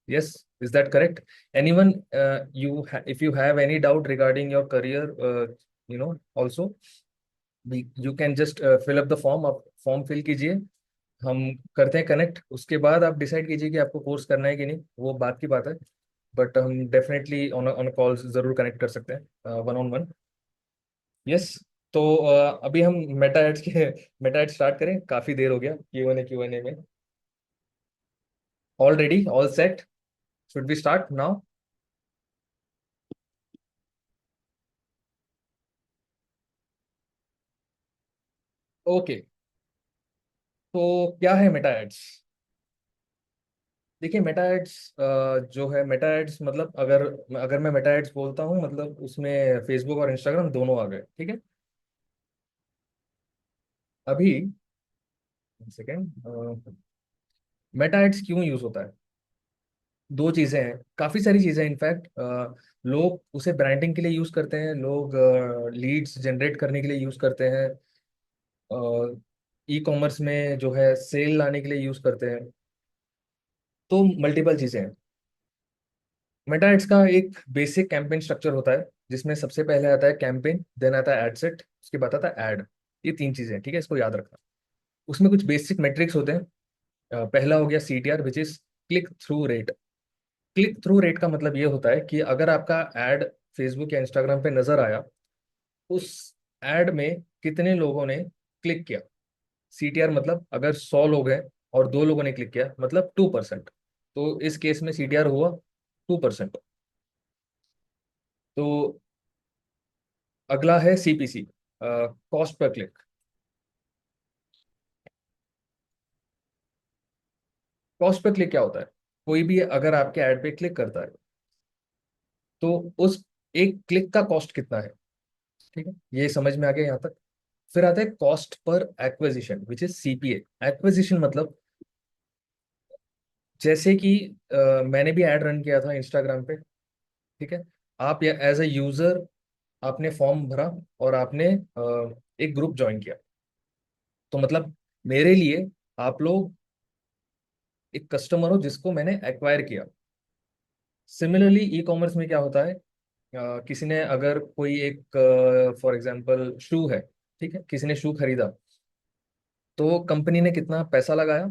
Yes, is that correct? Anyone, if you have any doubt regarding your career, also you can just fill up the form. आप form fill कीजिए, हम करते हैं connect. उसके बाद आप decide कीजिए कि आपको कोर्स करना है कि नहीं, वो बात की बात है। बट हम डेफिनेटली ऑन ऑन कॉल जरूर कनेक्ट कर सकते हैं वन ऑन वन। यस। तो अभी हम मेटा एड्स स्टार्ट करें। काफी देर हो गया क्यू एन ए में। All ready, all set, should be start now. Okay. तो क्या है मेटा एड्स? देखिए, मेटा एड्स जो है, मेटा एड्स मतलब अगर अगर मैं मेटा एड्स बोलता हूँ मतलब उसमें फेसबुक और इंस्टाग्राम दोनों आ गए, ठीक है। अभी सेकेंड, मेटा एड्स क्यों यूज होता है? दो चीजें हैं, काफी सारी चीजें इनफैक्ट। लोग उसे ब्रांडिंग के लिए यूज करते हैं, लोग लीड्स जनरेट करने के लिए यूज करते हैं, ई कॉमर्स में जो है सेल लाने के लिए यूज करते हैं। तो मल्टीपल चीजें हैं। मेटा एड्स का एक बेसिक कैंपेन स्ट्रक्चर होता है, जिसमें सबसे पहले आता है कैंपेन, देन आता है एड सेट, उसके बाद आता है एड। ये तीन चीजें हैं, ठीक है, इसको याद रखना। उसमें कुछ बेसिक मेट्रिक्स होते हैं। पहला हो गया CTR, which is click through rate. Click through rate का मतलब ये होता है कि अगर आपका एड फेसबुक या इंस्टाग्राम पे नजर आया, उस एड में कितने लोगों ने क्लिक किया। CTR मतलब अगर 100 लोग हैं और 2 लोगों ने क्लिक किया, मतलब 2%। तो इस केस में CTR हुआ 2%। तो अगला है CPC, cost per click. Cost per click क्या होता है? कोई भी अगर आपके एड पे क्लिक करता है तो उस एक क्लिक का कॉस्ट कितना है, ठीक है, ये समझ में आ गया यहाँ तक। फिर आता है cost per acquisition, which is CPA। Acquisition मतलब जैसे कि मैंने भी एड रन किया था इंस्टाग्राम पे, ठीक है। आप एज ए यूजर आपने फॉर्म भरा और आपने एक ग्रुप ज्वाइन किया। तो मतलब मेरे लिए आप लोग एक कस्टमर हो जिसको मैंने एक्वायर किया। सिमिलरली ई कॉमर्स में क्या होता है, किसी ने अगर कोई एक फॉर एग्जांपल शू है, ठीक है, किसी ने शू खरीदा, तो कंपनी ने कितना पैसा लगाया,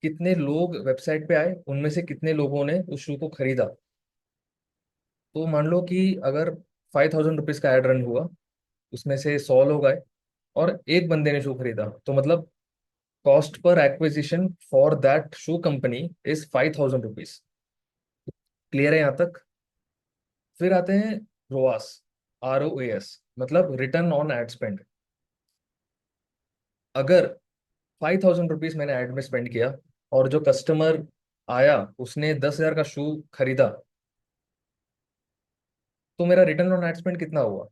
कितने लोग वेबसाइट पे आए, उनमें से कितने लोगों ने उस शू को खरीदा। तो मान लो कि अगर 5,000 रुपीज का एड रन हुआ, उसमें से 100 लोग आए और एक बंदे ने शू खरीदा, तो मतलब cost per acquisition for that shoe company is 5,000 rupees. Clear है यहाँ तक? फिर आते हैं रोआस, ROAS, मतलब रिटर्न ऑन एड स्पेंड। अगर 5,000 रुपीज मैंने एड में स्पेंड किया और जो कस्टमर आया उसने 10,000 का शू खरीदा, तो मेरा रिटर्न ऑन एड स्पेंड कितना हुआ?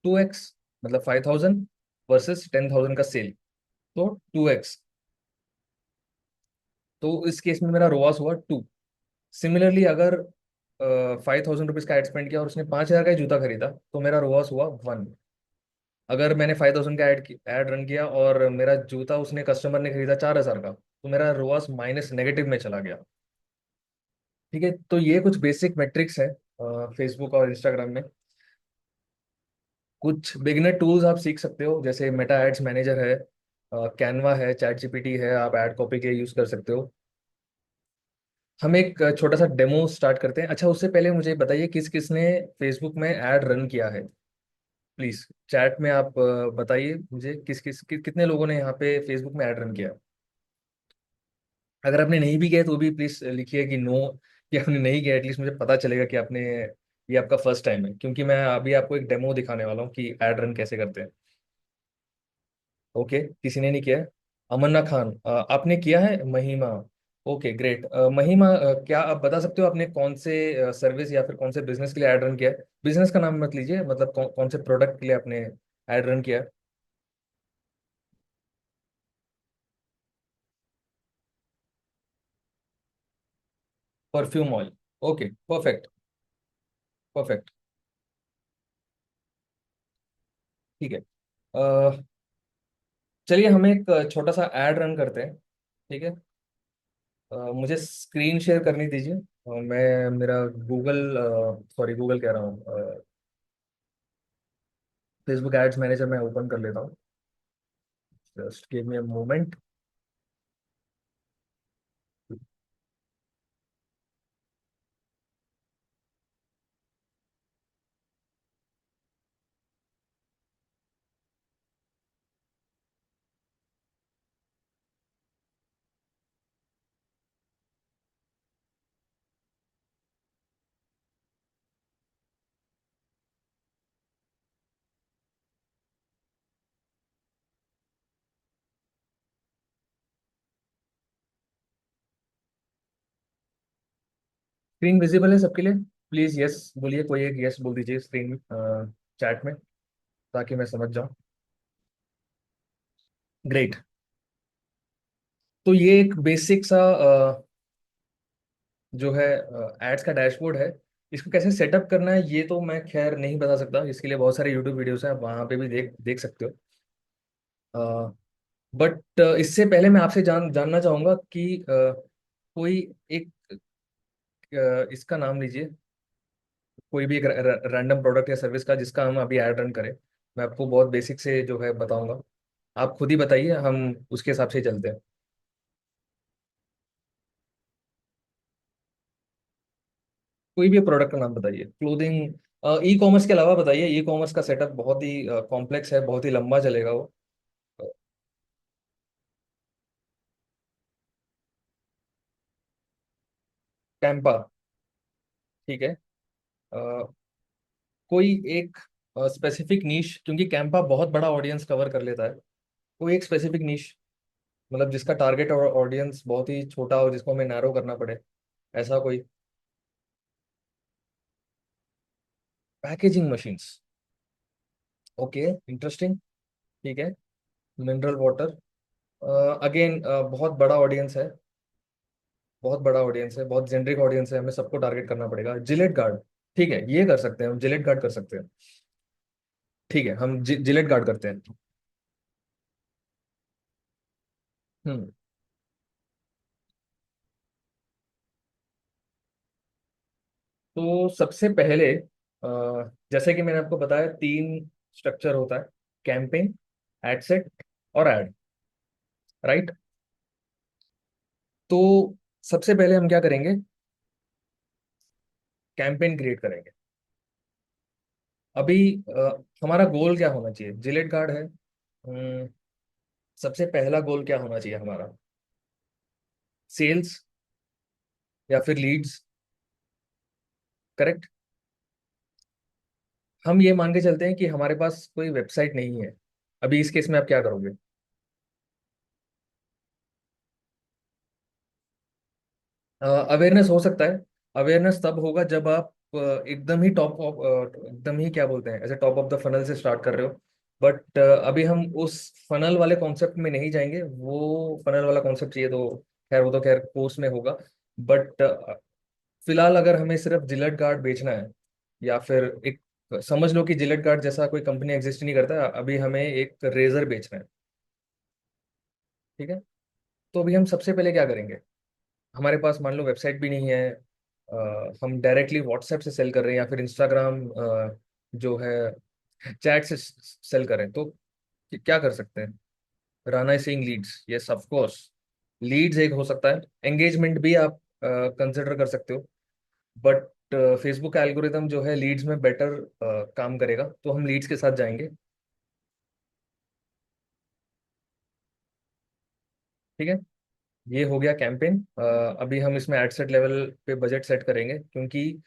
2x। मतलब 5,000 वर्सेस 10,000 का सेल, तो 2x। तो इस केस में मेरा रोआस हुआ 2। सिमिलरली अगर 5,000 रुपीज का एड स्पेंड किया और उसने 5,000 का ही जूता खरीदा, तो मेरा रोआस हुआ 1। अगर मैंने 5,000 का एड रन किया और मेरा जूता उसने कस्टमर ने खरीदा 4,000 का, तो मेरा रोआस माइनस नेगेटिव में चला गया। ठीक है, तो ये कुछ बेसिक मेट्रिक्स है फेसबुक और इंस्टाग्राम में। कुछ बिगिनर टूल्स आप सीख सकते हो, जैसे मेटा एड्स मैनेजर है, कैनवा है, चैट जीपीटी है, आप एड कॉपी के यूज कर सकते हो। हम एक छोटा सा डेमो स्टार्ट करते हैं। अच्छा, उससे पहले मुझे बताइए किस किस ने फेसबुक में ऐड रन किया है। प्लीज चैट में आप बताइए मुझे कितने लोगों ने यहाँ पे फेसबुक में ऐड रन किया। अगर आपने नहीं भी किया तो भी प्लीज लिखिए कि नो, कि आपने नहीं किया। एटलीस्ट मुझे पता चलेगा कि आपने, ये आपका फर्स्ट टाइम है, क्योंकि मैं अभी आपको एक डेमो दिखाने वाला हूँ कि ऐड रन कैसे करते हैं। ओके, किसी ने नहीं किया है। अमन्ना खान, आपने किया है। महिमा, ओके ग्रेट। महिमा, क्या आप बता सकते हो आपने कौन से सर्विस या फिर कौन से बिजनेस के लिए ऐड रन किया है? बिजनेस का नाम मत लीजिए, मतलब कौन से प्रोडक्ट के लिए आपने ऐड रन किया है। Perfume oil. Okay, perfect. Perfect. ठीक है। चलिए हम एक छोटा सा एड रन करते हैं। ठीक है। मुझे स्क्रीन शेयर करनी दीजिए। मैं मेरा गूगल, सॉरी गूगल कह रहा हूँ, फेसबुक एड्स मैनेजर मैं ओपन कर लेता हूँ। Just give me a moment. Screen visible है सबके लिए? प्लीज यस बोलिए, कोई एक यस बोल दीजिए स्क्रीन चैट में, ताकि मैं समझ जाऊँ। ग्रेट। तो ये एक बेसिक सा जो है एड्स का डैशबोर्ड है। इसको कैसे सेटअप करना है ये तो मैं खैर नहीं बता सकता, इसके लिए बहुत सारे यूट्यूब वीडियोस हैं, आप वहाँ पे भी देख देख सकते हो। बट इससे पहले मैं आपसे जानना चाहूंगा कि कोई एक इसका नाम लीजिए, कोई भी एक रैंडम प्रोडक्ट या सर्विस का जिसका हम अभी ऐड रन करें। मैं आपको बहुत बेसिक से जो है बताऊंगा, आप खुद ही बताइए, हम उसके हिसाब से ही चलते हैं। कोई भी प्रोडक्ट का नाम बताइए, क्लोथिंग, ई कॉमर्स के अलावा बताइए। ई कॉमर्स का सेटअप बहुत ही कॉम्प्लेक्स है, बहुत ही लंबा चलेगा वो। कैंपा। ठीक है। अ, कोई एक स्पेसिफिक नीश, क्योंकि कैंपा बहुत बड़ा ऑडियंस कवर कर लेता है। कोई एक स्पेसिफिक नीश, मतलब जिसका टारगेट और ऑडियंस बहुत ही छोटा हो, जिसको हमें नैरो करना पड़े, ऐसा कोई। Packaging machines. Okay, interesting. ठीक है। Mineral water. अगेन बहुत बड़ा ऑडियंस है, बहुत बड़ा ऑडियंस है, बहुत जेनरिक ऑडियंस है, हमें सबको टारगेट करना पड़ेगा। Gillette guard. ठीक है, ये कर सकते हैं, हम जिलेट गार्ड कर सकते हैं। ठीक है, हम जिलेट गार्ड करते हैं। हम्म। तो सबसे पहले जैसे कि मैंने आपको बताया, तीन स्ट्रक्चर होता है: कैंपेन, एड सेट और एड। राइट। तो सबसे पहले हम क्या करेंगे, कैंपेन क्रिएट करेंगे। अभी हमारा गोल क्या होना चाहिए? जिलेट गार्ड है। सबसे पहला गोल क्या होना चाहिए हमारा? सेल्स या फिर लीड्स? करेक्ट। हम ये मान के चलते हैं कि हमारे पास कोई वेबसाइट नहीं है। अभी इस केस में आप क्या करोगे? अवेयरनेस हो सकता है। अवेयरनेस तब होगा जब आप एकदम ही टॉप ऑफ, एकदम ही क्या बोलते हैं, ऐसे टॉप ऑफ द फनल से स्टार्ट कर रहे हो। बट अभी हम उस फनल वाले कॉन्सेप्ट में नहीं जाएंगे, वो फनल वाला कॉन्सेप्ट चाहिए तो खैर वो तो खैर कोर्स में होगा। बट फिलहाल अगर हमें सिर्फ जिलेट गार्ड बेचना है, या फिर एक, समझ लो कि जिलेट गार्ड जैसा कोई कंपनी एग्जिस्ट नहीं करता, अभी हमें एक रेजर बेचना है। ठीक है। तो अभी हम सबसे पहले क्या करेंगे? हमारे पास मान लो वेबसाइट भी नहीं है, हम डायरेक्टली व्हाट्सएप से सेल कर रहे हैं या फिर इंस्टाग्राम जो है चैट से सेल करें, तो क्या कर सकते हैं? Rana is saying leads, yes of course. Leads एक हो सकता है, एंगेजमेंट भी आप कंसिडर कर सकते हो। बट फेसबुक का एल्गोरिदम जो है लीड्स में बेटर काम करेगा, तो हम लीड्स के साथ जाएंगे। ठीक है। ये हो गया कैंपेन। अभी हम इसमें एड सेट लेवल पे बजट सेट करेंगे, क्योंकि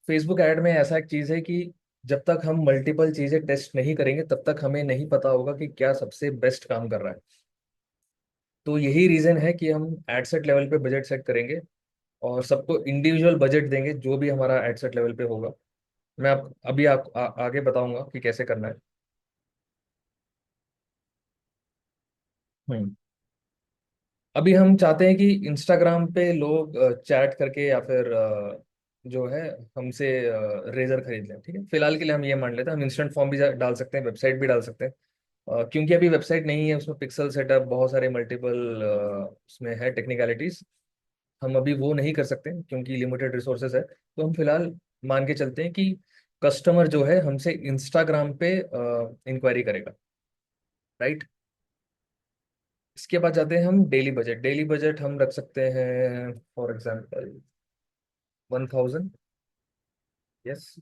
फेसबुक ऐड में ऐसा एक चीज है कि जब तक हम मल्टीपल चीजें टेस्ट नहीं करेंगे तब तक हमें नहीं पता होगा कि क्या सबसे बेस्ट काम कर रहा है। तो यही रीजन है कि हम एड सेट लेवल पे बजट सेट करेंगे और सबको इंडिविजुअल बजट देंगे जो भी हमारा एड सेट लेवल पे होगा। मैं अभी आगे बताऊंगा कि कैसे करना है। हम्म। अभी हम चाहते हैं कि इंस्टाग्राम पे लोग चैट करके या फिर जो है हमसे रेजर खरीद लें। ठीक है, फिलहाल के लिए हम ये मान लेते हैं। हम इंस्टेंट फॉर्म भी डाल सकते हैं, वेबसाइट भी डाल सकते हैं। क्योंकि अभी वेबसाइट नहीं है, उसमें पिक्सल सेटअप बहुत सारे मल्टीपल उसमें है टेक्निकलिटीज। हम अभी वो नहीं कर सकते क्योंकि लिमिटेड रिसोर्सेज है। तो हम फिलहाल मान के चलते हैं कि कस्टमर जो है हमसे इंस्टाग्राम पे इंक्वायरी करेगा। राइट। इसके बाद जाते हैं हम डेली बजट। डेली बजट हम रख सकते हैं फॉर एग्जांपल 1000। यस।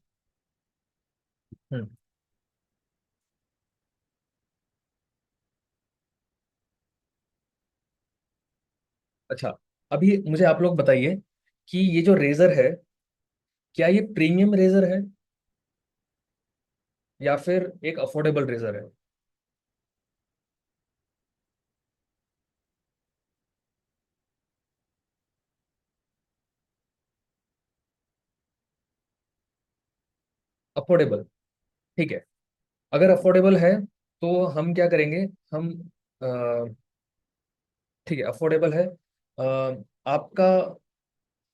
हम्म। अच्छा, अभी मुझे आप लोग बताइए कि ये जो रेजर है, क्या ये प्रीमियम रेजर है या फिर एक अफोर्डेबल रेजर है? अफोर्डेबल। ठीक है। अगर अफोर्डेबल है तो हम क्या करेंगे? हम ठीक है, अफोर्डेबल है। आपका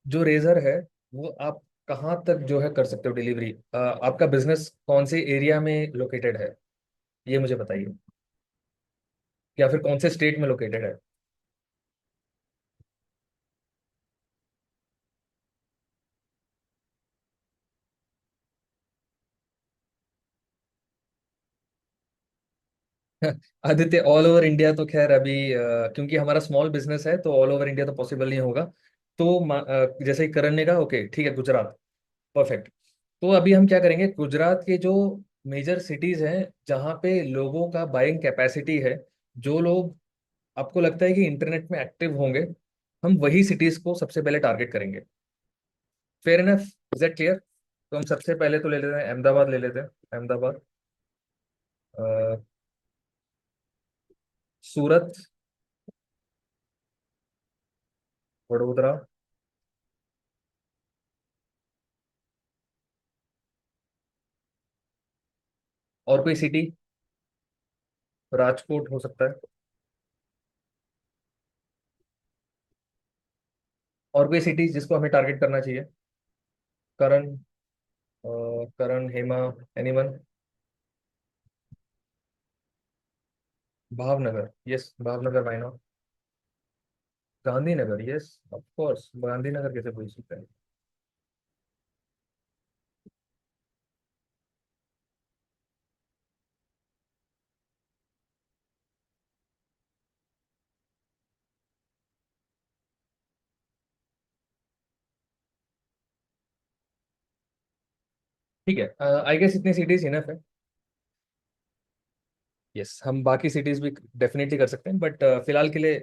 जो रेजर है वो आप कहाँ तक जो है कर सकते हो डिलीवरी? आपका बिजनेस कौन से एरिया में लोकेटेड है, ये मुझे बताइए। या फिर कौन से स्टेट में लोकेटेड है? आदित्य, ऑल ओवर इंडिया तो खैर अभी क्योंकि हमारा स्मॉल बिजनेस है तो ऑल ओवर इंडिया तो पॉसिबल नहीं होगा। तो जैसे ही करण ने कहा, ओके ठीक है, गुजरात। परफेक्ट। तो अभी हम क्या करेंगे, गुजरात के जो मेजर सिटीज हैं जहाँ पे लोगों का बाइंग कैपेसिटी है, जो लोग आपको लगता है कि इंटरनेट में एक्टिव होंगे, हम वही सिटीज को सबसे पहले टारगेट करेंगे। Fair enough. Is that clear? तो हम सबसे पहले तो ले लेते हैं अहमदाबाद, ले लेते हैं अहमदाबाद। अ, सूरत, वडोदरा। और कोई सिटी? राजकोट हो सकता है। और कोई सिटी जिसको हमें टारगेट करना चाहिए? Karan, Karan, Hema, anyone? Bhavnagar, yes, Bhavnagar, why not? Gandhinagar, yes, of course, Gandhinagar कैसे भूल सकते हैं। ठीक है, आई गेस इतनी सिटीज इनफ है। यस, हम बाकी सिटीज भी डेफिनेटली कर सकते हैं, बट फिलहाल के लिए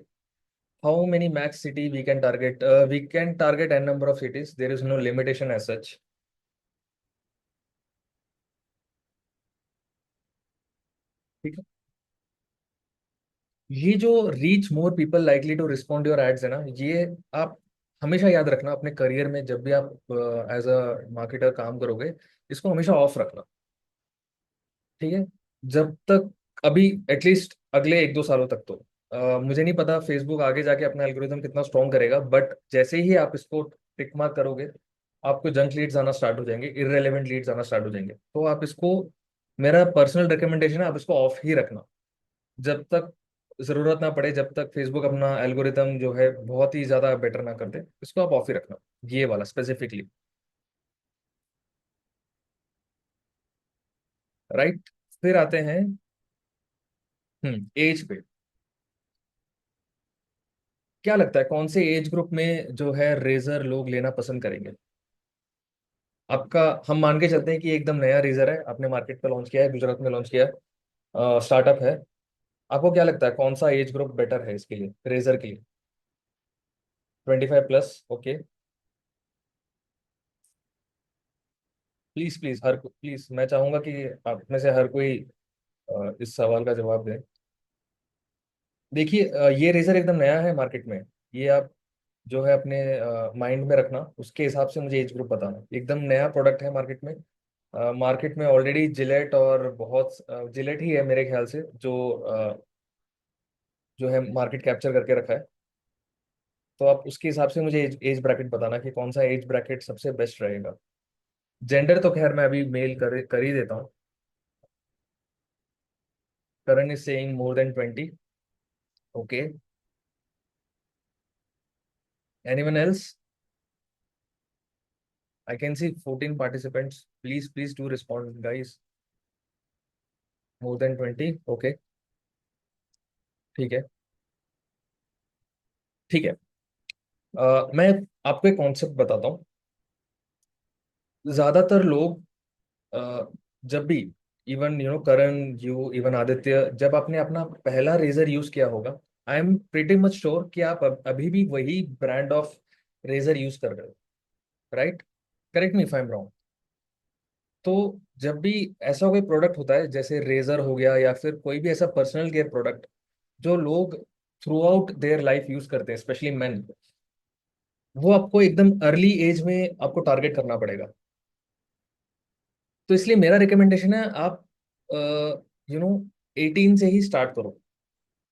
how many max city we can target? We can target an number of cities, there is no limitation as such. ठीक है। ये जो reach more people likely to respond your ads है ना, ये आप हमेशा याद रखना अपने करियर में, जब भी आप एज अ मार्केटर काम करोगे, इसको हमेशा ऑफ रखना। ठीक है। जब तक अभी एटलीस्ट अगले 1-2 सालों तक तो मुझे नहीं पता फेसबुक आगे जाके अपना एल्गोरिथम कितना स्ट्रॉन्ग करेगा, बट जैसे ही आप इसको टिक मार्क करोगे, आपको जंक लीड्स आना स्टार्ट हो जाएंगे, इररेलेवेंट लीड्स आना स्टार्ट हो जाएंगे। तो आप इसको, मेरा पर्सनल रिकमेंडेशन है, आप इसको ऑफ ही रखना जब तक जरूरत ना पड़े, जब तक फेसबुक अपना एल्गोरिथम जो है बहुत ही ज्यादा बेटर ना कर दे, इसको आप ऑफ ही रखना, ये वाला स्पेसिफिकली। राइट। फिर आते हैं एज पे। क्या लगता है कौन से एज ग्रुप में जो है रेजर लोग लेना पसंद करेंगे? आपका, हम मान के चलते हैं कि एकदम नया रेजर है, आपने मार्केट पे लॉन्च किया है, गुजरात में लॉन्च किया है, स्टार्टअप है। आपको क्या लगता है कौन सा एज ग्रुप बेटर है इसके लिए, रेजर के लिए? 25+, okay. Please please, her please, मैं चाहूंगा कि आप में से हर कोई इस सवाल का जवाब दे। देखिए, ये रेजर एकदम नया है मार्केट में। ये आप जो है अपने माइंड में रखना, उसके हिसाब से मुझे एज ग्रुप बताना। एकदम नया प्रोडक्ट है मार्केट में। मार्केट में ऑलरेडी जिलेट और बहुत जिलेट ही है मेरे ख्याल से जो जो है मार्केट कैप्चर करके रखा है। तो आप उसके हिसाब से मुझे एज ब्रैकेट बताना कि कौन सा एज ब्रैकेट सबसे बेस्ट रहेगा। जेंडर तो खैर मैं अभी मेल कर ही देता हूँ। Karan is saying more than 20। Okay. Anyone else? I can see 14 participants. Please do respond, guys. More than 20? Okay. ठीक है। ठीक है। मैं आपको एक कॉन्सेप्ट बताता हूँ। ज्यादातर लोग जब भी, even Karan, you, even Aditya, जब आपने अपना पहला रेजर यूज किया होगा, I am pretty much sure कि आप अभी भी वही ब्रांड ऑफ रेजर यूज कर रहे हो। Right? Correct me if I am wrong. तो जब भी ऐसा कोई प्रोडक्ट होता है जैसे रेजर हो गया या फिर कोई भी ऐसा पर्सनल केयर प्रोडक्ट जो लोग through out their life use करते हैं, स्पेशली मेन, वो आपको एकदम अर्ली एज में आपको टारगेट करना पड़ेगा। तो इसलिए मेरा रिकमेंडेशन है आप यू नो 18 से ही स्टार्ट करो।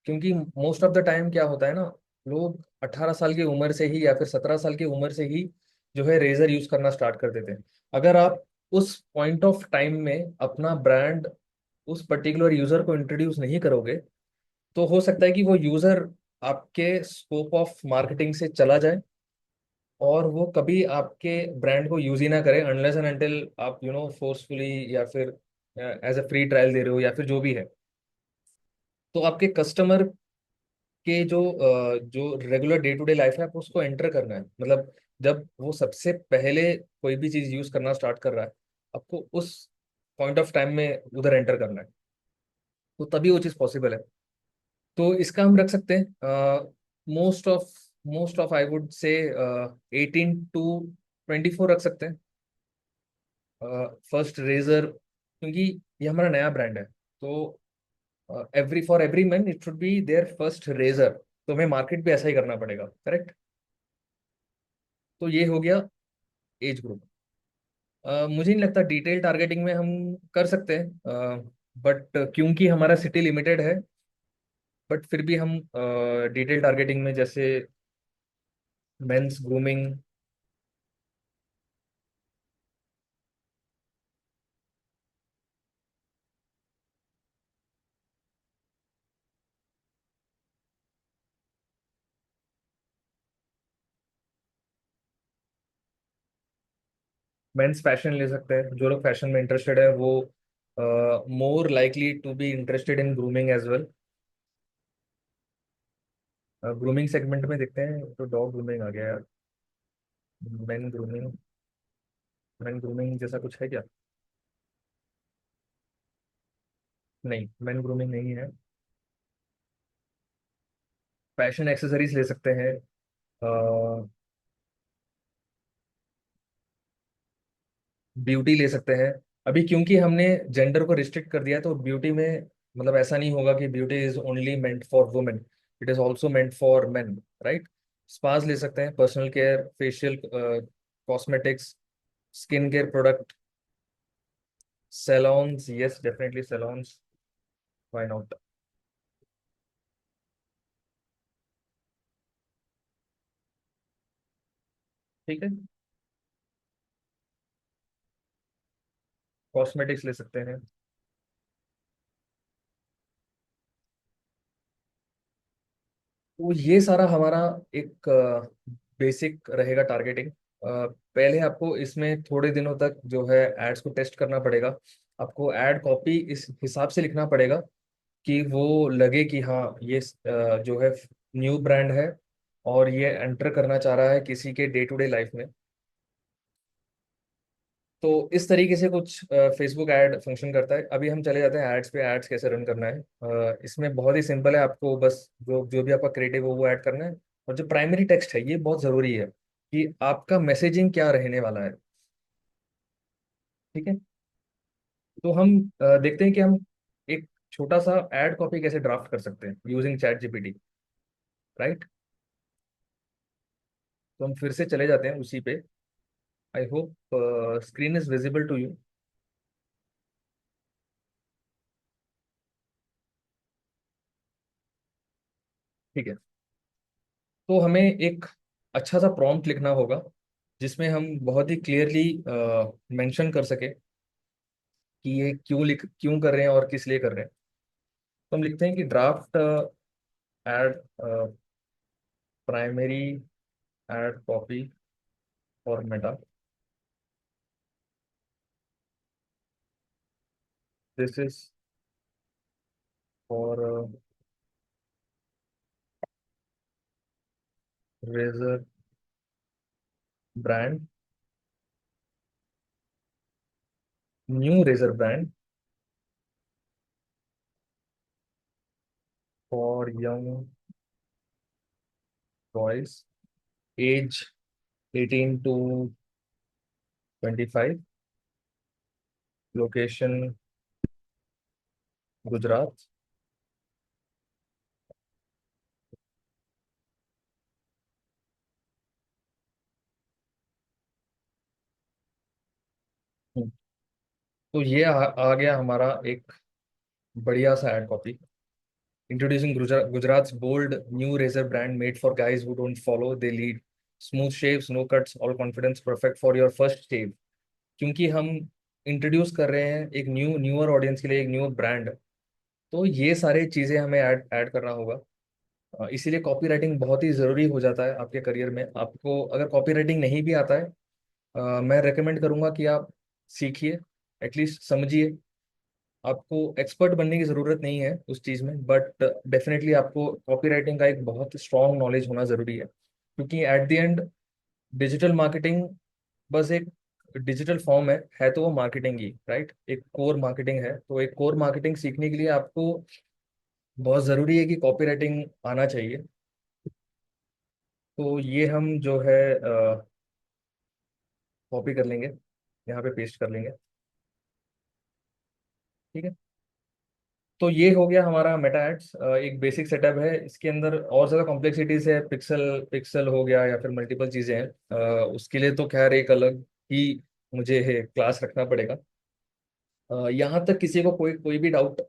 क्योंकि मोस्ट ऑफ द टाइम क्या होता है ना, लोग 18 साल की उम्र से ही या फिर 17 साल की उम्र से ही जो है रेजर यूज करना स्टार्ट कर देते हैं। अगर आप उस पॉइंट ऑफ टाइम में अपना ब्रांड उस पर्टिकुलर यूजर को इंट्रोड्यूस नहीं करोगे, तो हो सकता है कि वो यूजर आपके स्कोप ऑफ मार्केटिंग से चला जाए और वो कभी आपके ब्रांड को यूज ही ना करे, अनलेस एंड अनटिल आप फोर्सफुली या फिर एज अ फ्री ट्रायल दे रहे हो या फिर जो भी है। तो आपके कस्टमर के जो regular day to day life है, आपको उसको एंटर करना है। मतलब जब वो सबसे पहले कोई भी चीज यूज करना स्टार्ट कर रहा है, आपको उस पॉइंट ऑफ टाइम में उधर एंटर करना है। तो तभी वो चीज पॉसिबल है। तो इसका हम रख सकते हैं मोस्ट ऑफ आई वुड से 18 to 24 रख सकते हैं। फर्स्ट रेजर, क्योंकि ये हमारा नया ब्रांड है, तो for every man it should be there first razor. तो हमें मार्केट भी ऐसा ही करना पड़ेगा। करेक्ट? तो ये हो गया एज ग्रुप। मुझे नहीं लगता डिटेल टारगेटिंग में हम कर सकते हैं, बट क्योंकि हमारा सिटी लिमिटेड है, बट फिर भी हम डिटेल टारगेटिंग में जैसे मेंस ग्रूमिंग। मेंस फैशन ले सकते हैं। जो लोग फैशन में इंटरेस्टेड है वो more likely to be interested in grooming as well. Grooming segment में देखते हैं तो डॉग ग्रूमिंग आ गया यार। मैन ग्रूमिंग, मैन ग्रूमिंग जैसा कुछ है क्या? नहीं, मैन ग्रूमिंग नहीं है। फैशन एक्सेसरीज ले सकते हैं। ब्यूटी ले सकते हैं। अभी क्योंकि हमने जेंडर को रिस्ट्रिक्ट कर दिया है, तो ब्यूटी में मतलब ऐसा नहीं होगा कि beauty is only meant for women, it is also meant for men. Right? Spas ले सकते हैं, personal care, facial, cosmetics, skin care product, salons. Yes, definitely salons. Why not? ठीक है। कॉस्मेटिक्स ले सकते हैं। तो ये सारा हमारा एक बेसिक रहेगा टारगेटिंग। पहले आपको इसमें थोड़े दिनों तक जो है एड्स को टेस्ट करना पड़ेगा। आपको एड कॉपी इस हिसाब से लिखना पड़ेगा कि वो लगे कि हाँ ये जो है न्यू ब्रांड है और ये एंटर करना चाह रहा है किसी के डे टू डे लाइफ में। तो इस तरीके से कुछ फेसबुक ऐड फंक्शन करता है। अभी हम चले जाते हैं एड्स पे। एड्स कैसे रन करना है, इसमें बहुत ही सिंपल है। आपको बस जो जो भी आपका क्रिएटिव हो वो ऐड करना है। और जो प्राइमरी टेक्स्ट है, ये बहुत ज़रूरी है कि आपका मैसेजिंग क्या रहने वाला है। ठीक है? तो हम देखते हैं कि हम एक छोटा सा एड कॉपी कैसे ड्राफ्ट कर सकते हैं यूजिंग चैट जीपीटी। राइट? तो हम फिर से चले जाते हैं उसी पे। I hope screen is visible to you. ठीक है। तो हमें एक अच्छा सा प्रॉम्प्ट लिखना होगा जिसमें हम बहुत ही क्लियरली मेंशन कर सके कि ये क्यों कर रहे हैं और किस लिए कर रहे हैं। तो हम लिखते हैं कि draft ad primary ad copy for Meta. This is for razor brand, new razor brand for young boys age 18 to 25, location Gujarat. तो ये आ गया हमारा एक बढ़िया सा ad copy. Introducing Gujarat bold new razor brand made for guys who don't follow the lead, smooth shaves, no cuts, all confidence, perfect for your first shave. क्योंकि हम इंट्रोड्यूस कर रहे हैं एक न्यूअर ऑडियंस के लिए एक न्यू ब्रांड, तो ये सारी चीजें हमें ऐड ऐड करना होगा। इसीलिए कॉपी राइटिंग बहुत ही ज़रूरी हो जाता है आपके करियर में। आपको अगर कॉपी राइटिंग नहीं भी आता है, मैं रेकमेंड करूंगा कि आप सीखिए, एटलीस्ट समझिए। आपको एक्सपर्ट बनने की ज़रूरत नहीं है उस चीज़ में, बट डेफिनेटली आपको कॉपी राइटिंग का एक बहुत स्ट्रॉन्ग नॉलेज होना ज़रूरी है। क्योंकि at the end digital marketing बस एक डिजिटल फॉर्म है तो वो मार्केटिंग ही राइट, एक कोर मार्केटिंग है। तो एक कोर मार्केटिंग सीखने के लिए आपको बहुत ज़रूरी है कि कॉपी राइटिंग आना चाहिए। तो ये हम जो है कॉपी कर लेंगे, यहाँ पे पेस्ट कर लेंगे। ठीक है। तो ये हो गया हमारा मेटा एड्स, एक बेसिक सेटअप है। इसके अंदर और ज़्यादा कॉम्प्लेक्सिटीज है, पिक्सल पिक्सल हो गया या फिर मल्टीपल चीज़ें हैं। उसके लिए तो खैर एक अलग ही मुझे क्लास रखना पड़ेगा। यहाँ तक किसी को कोई कोई भी डाउट,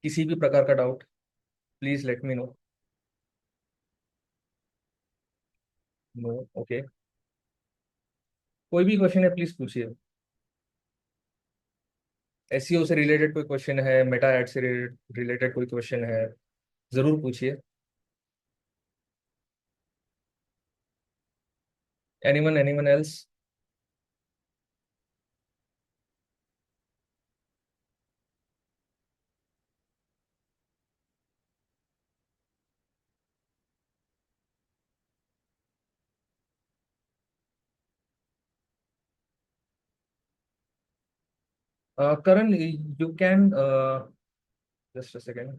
किसी भी प्रकार का doubt, please let me know. No, okay. कोई भी क्वेश्चन है प्लीज़ पूछिए। एसईओ से रिलेटेड कोई क्वेश्चन है, मेटा एड से रिलेटेड कोई क्वेश्चन है, ज़रूर पूछिए। Anyone else? Karan, you can just a second.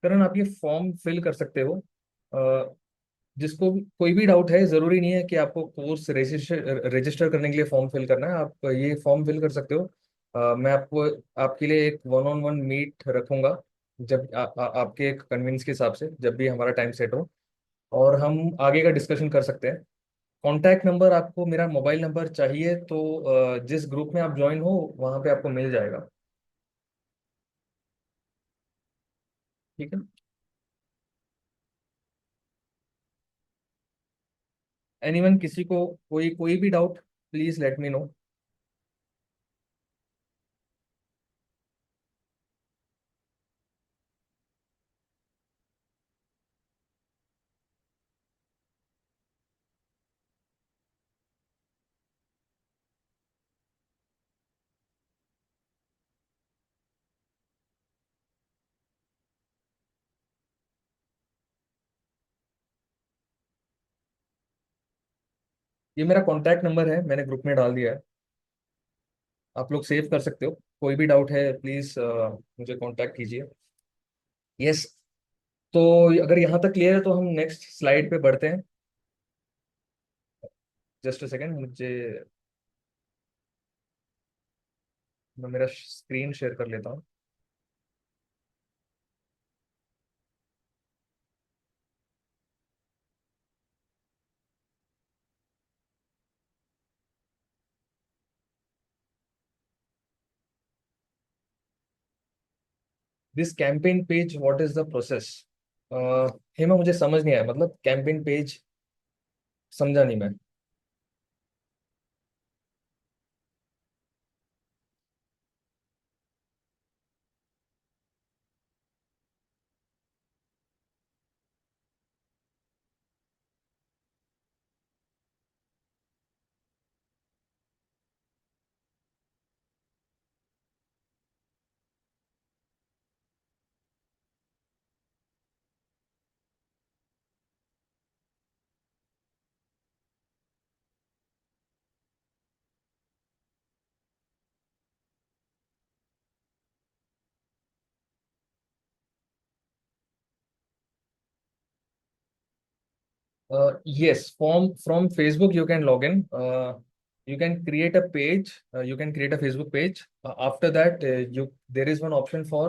Karan, आप ये फॉर्म फिल कर सकते हो। जिसको कोई भी डाउट है, जरूरी नहीं है कि आपको कोर्स रजिस्टर रजिस्टर करने के लिए फॉर्म फिल करना है। आप ये फॉर्म फिल कर सकते हो। मैं आपको आपके लिए एक वन ऑन वन मीट रखूंगा, जब आपके कन्वीनियंस के हिसाब से, जब भी हमारा टाइम सेट हो, और हम आगे का डिस्कशन कर सकते हैं। कॉन्टैक्ट नंबर आपको, मेरा मोबाइल नंबर चाहिए तो जिस ग्रुप में आप ज्वाइन हो वहाँ पे आपको मिल जाएगा। ठीक है। एनीवन, किसी को कोई कोई भी doubt, please let me no. ये मेरा कॉन्टैक्ट नंबर है, मैंने ग्रुप में डाल दिया है, आप लोग सेव कर सकते हो। कोई भी डाउट है प्लीज मुझे कांटेक्ट कीजिए। यस। तो अगर यहाँ तक क्लियर है तो हम नेक्स्ट स्लाइड पे बढ़ते हैं। जस्ट अ सेकेंड, मुझे, मैं मेरा स्क्रीन शेयर कर लेता हूँ। This campaign page what is the process. Hema मुझे समझ नहीं आया, मतलब कैंपेन पेज समझा नहीं मैं। Yes, from Facebook you can log in. You can create a page. You can create a Facebook page. After that, you there is one option for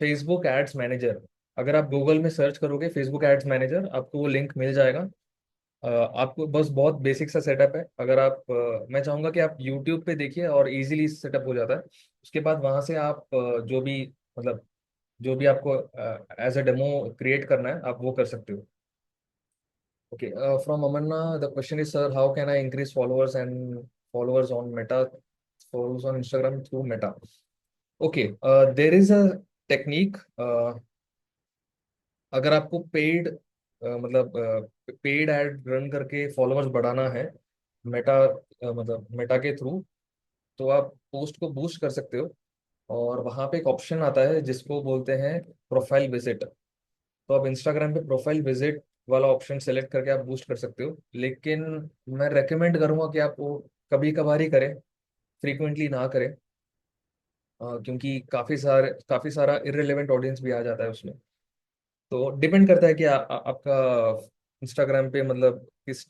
Facebook Ads Manager. अगर आप Google में search करोगे Facebook Ads Manager, आपको वो link मिल जाएगा। आपको बस बहुत बेसिक सा सेटअप है। अगर आप मैं चाहूंगा कि आप YouTube पे देखिए और इजीली सेटअप हो जाता है। उसके बाद वहां से आप जो भी मतलब जो भी आपको एज अ डेमो क्रिएट करना है आप वो कर सकते हो। Okay, from Amanna, the question is, sir, how can I increase followers on Meta, followers on Instagram through Meta? Okay, there is a technique. अगर आपको पेड मतलब पेड एड रन करके फॉलोअर्स बढ़ाना है मेटा मतलब मेटा के through, तो आप पोस्ट को बूस्ट कर सकते हो। और वहाँ पे एक ऑप्शन आता है जिसको बोलते हैं प्रोफाइल विजिट। तो आप इंस्टाग्राम पे प्रोफाइल विजिट वाला ऑप्शन सेलेक्ट करके आप बूस्ट कर सकते हो, लेकिन मैं रेकमेंड करूंगा कि आप वो कभी कभार ही करें, फ्रीक्वेंटली ना करें। क्योंकि काफी सारा इररिलेवेंट ऑडियंस भी आ जाता है उसमें। तो डिपेंड करता है कि आपका इंस्टाग्राम पे मतलब किस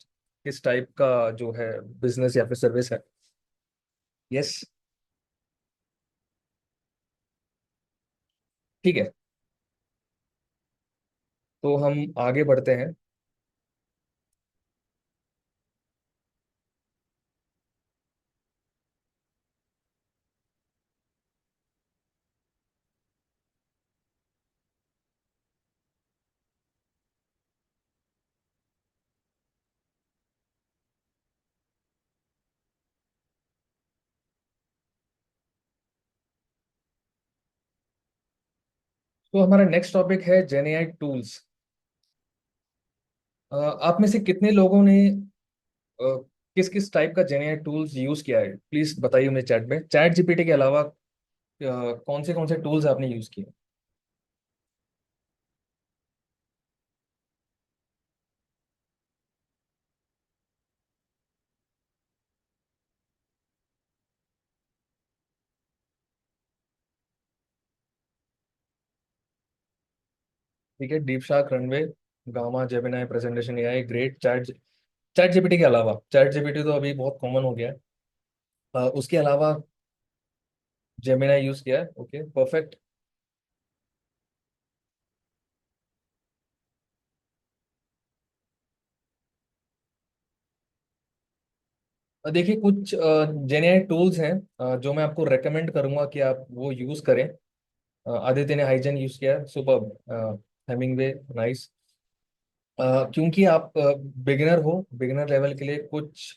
किस टाइप का जो है बिजनेस या फिर सर्विस है। यस। ठीक है, तो हम आगे बढ़ते हैं। तो हमारा नेक्स्ट टॉपिक है जेनेआई टूल्स। आप में से कितने लोगों ने किस किस टाइप का जेनेआई टूल्स यूज किया है, प्लीज बताइए मुझे चैट में। चैट जीपीटी के अलावा कौन से टूल्स आपने यूज किए। ठीक है, deep shark, runway, gamma, Gemini, presentation AI, great. Chat GPT के अलावा, चैट जीपीटी तो अभी बहुत कॉमन हो गया है। उसके अलावा जेमिनाई यूज किया है। Okay, perfect. देखिए, कुछ जेनेआई टूल्स हैं जो मैं आपको रेकमेंड करूंगा कि आप वो यूज करें। आदित्य ने हाइजन यूज किया है, सुपर। Hemingway, nice. क्योंकि आप बिगिनर हो, बिगिनर लेवल के लिए कुछ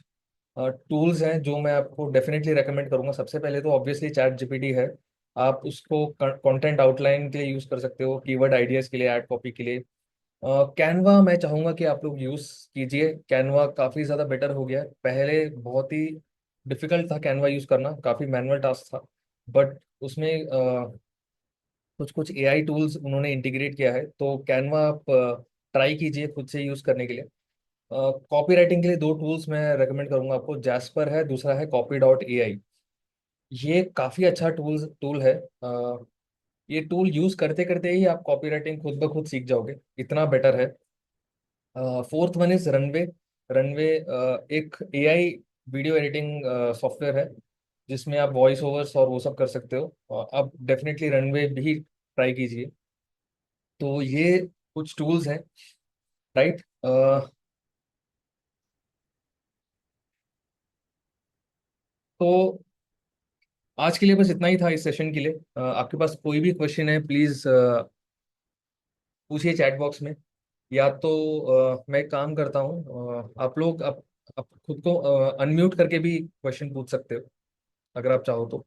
टूल्स हैं जो मैं आपको डेफिनेटली रेकमेंड करूंगा। सबसे पहले तो ऑब्वियसली चैट जीपीटी है। आप उसको कंटेंट आउटलाइन के लिए यूज कर सकते हो, कीवर्ड आइडियाज के लिए, ऐड कॉपी के लिए। कैनवा मैं चाहूंगा कि आप लोग यूज कीजिए। कैनवा काफी ज्यादा बेटर हो गया है। पहले बहुत ही डिफिकल्ट था कैनवा यूज करना, काफी मैनुअल टास्क था। बट उसमें कुछ कुछ एआई टूल्स उन्होंने इंटीग्रेट किया है, तो कैनवा आप ट्राई कीजिए खुद से यूज करने के लिए। कॉपी राइटिंग के लिए दो टूल्स मैं रेकमेंड करूंगा आपको। जैस्पर है, दूसरा है कॉपी डॉट एआई। ये काफी अच्छा टूल है। ये टूल यूज करते करते ही आप कॉपी राइटिंग खुद ब खुद सीख जाओगे, इतना बेटर है। Fourth one is runway. Runway एक एआई वीडियो एडिटिंग सॉफ्टवेयर है जिसमें आप वॉइस ओवर्स और वो सब कर सकते हो। आप डेफिनेटली रनवे भी ट्राई कीजिए। तो ये कुछ टूल्स हैं, राइट। तो आज के लिए बस इतना ही था इस सेशन के लिए। आपके पास कोई भी क्वेश्चन है प्लीज पूछिए चैट बॉक्स में, या तो मैं एक काम करता हूँ, आप लोग आप खुद को अनम्यूट करके भी क्वेश्चन पूछ सकते हो अगर आप चाहो तो।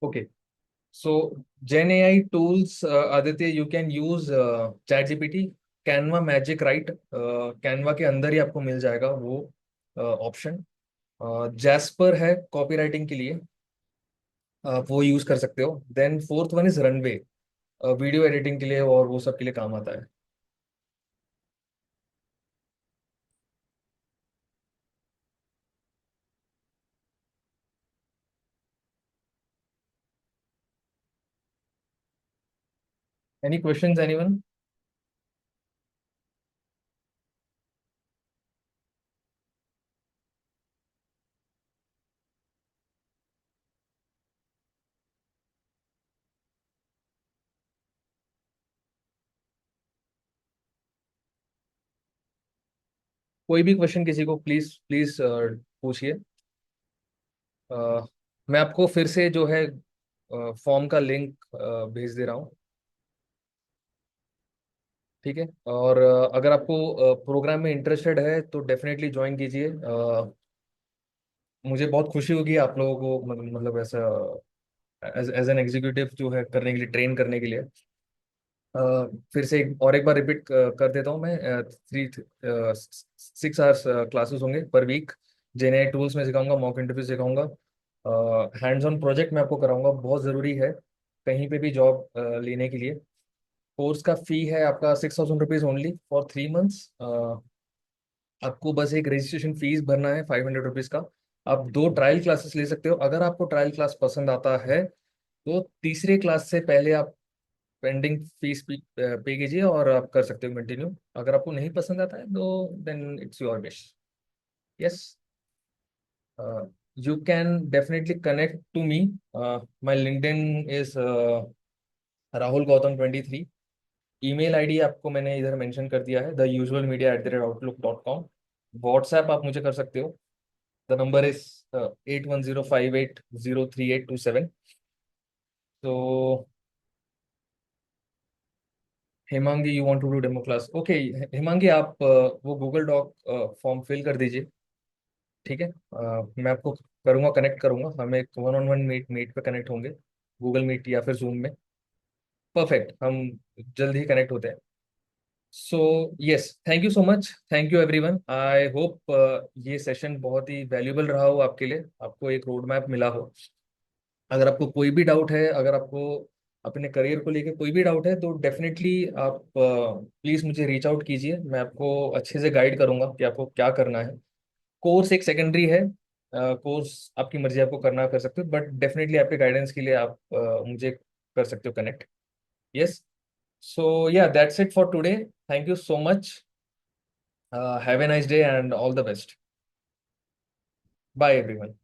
Okay, so gen AI tools, Aditya, you can use chat GPT, Canva, magic write. Canva के अंदर ही आपको मिल जाएगा वो ऑप्शन। जैस्पर है कॉपी राइटिंग के लिए, आप वो यूज कर सकते हो। Then fourth one is runway, video editing के लिए और वो सब के लिए काम आता है। Any questions anyone? कोई भी क्वेश्चन किसी को प्लीज प्लीज पूछिए। अ, मैं आपको फिर से जो है फॉर्म का लिंक भेज दे रहा हूँ। ठीक है, और अगर आपको प्रोग्राम में इंटरेस्टेड है तो डेफिनेटली ज्वाइन कीजिए। मुझे बहुत खुशी होगी आप लोगों को मतलब ऐसा एज एज एन एग्जीक्यूटिव जो है करने के लिए, ट्रेन करने के लिए। अ, फिर से और एक बार रिपीट कर देता हूँ मैं। 6 आवर्स क्लासेस होंगे पर वीक। जेने टूल्स में सिखाऊंगा, मॉक इंटरव्यू सिखाऊंगा, हैंड्स ऑन प्रोजेक्ट में आपको कराऊंगा। बहुत ज़रूरी है कहीं पे भी जॉब लेने के लिए। कोर्स का फी है आपका 6,000 रुपीज ओनली फॉर 3 मंथ्स। आपको बस एक रजिस्ट्रेशन फीस भरना है 500 रुपीज का। आप 2 ट्रायल क्लासेस ले सकते हो। अगर आपको ट्रायल क्लास पसंद आता है तो तीसरे क्लास से पहले आप पेंडिंग फीस पे कीजिए और आप कर सकते हो कंटिन्यू। अगर आपको नहीं पसंद आता है तो then it's your wish. Yes, you can definitely connect to me. My LinkedIn is rahul gautam 23। Email ID आपको मैंने इधर मेंशन कर दिया है, theusualmedia@outlook.com। व्हाट्सएप आप मुझे कर सकते हो। The number is 8105803827। तो Hemangi, you want to do demo class? Okay Hemangi, आप वो गूगल डॉक फॉर्म फिल कर दीजिए। ठीक है, मैं आपको करूँगा, कनेक्ट करूँगा। हम एक one on one meet meet पे कनेक्ट होंगे, गूगल मीट या फिर जूम में। परफेक्ट, हम जल्द ही कनेक्ट होते हैं। So yes, thank you so much, thank you everyone. I hope ये सेशन बहुत ही वैल्यूबल रहा हो आपके लिए, आपको एक रोड मैप मिला हो। अगर आपको कोई भी डाउट है, अगर आपको अपने करियर को लेकर कोई भी डाउट है तो डेफिनेटली आप प्लीज़ मुझे रीच आउट कीजिए। मैं आपको अच्छे से गाइड करूंगा कि आपको क्या करना है। कोर्स एक सेकेंडरी है, कोर्स आपकी मर्जी, आपको करना कर सकते हो, बट डेफिनेटली आपके गाइडेंस के लिए आप मुझे कर सकते हो connect. Yes, so yeah that's it for today. Thank you so much. Have a nice day and all the best. Bye everyone.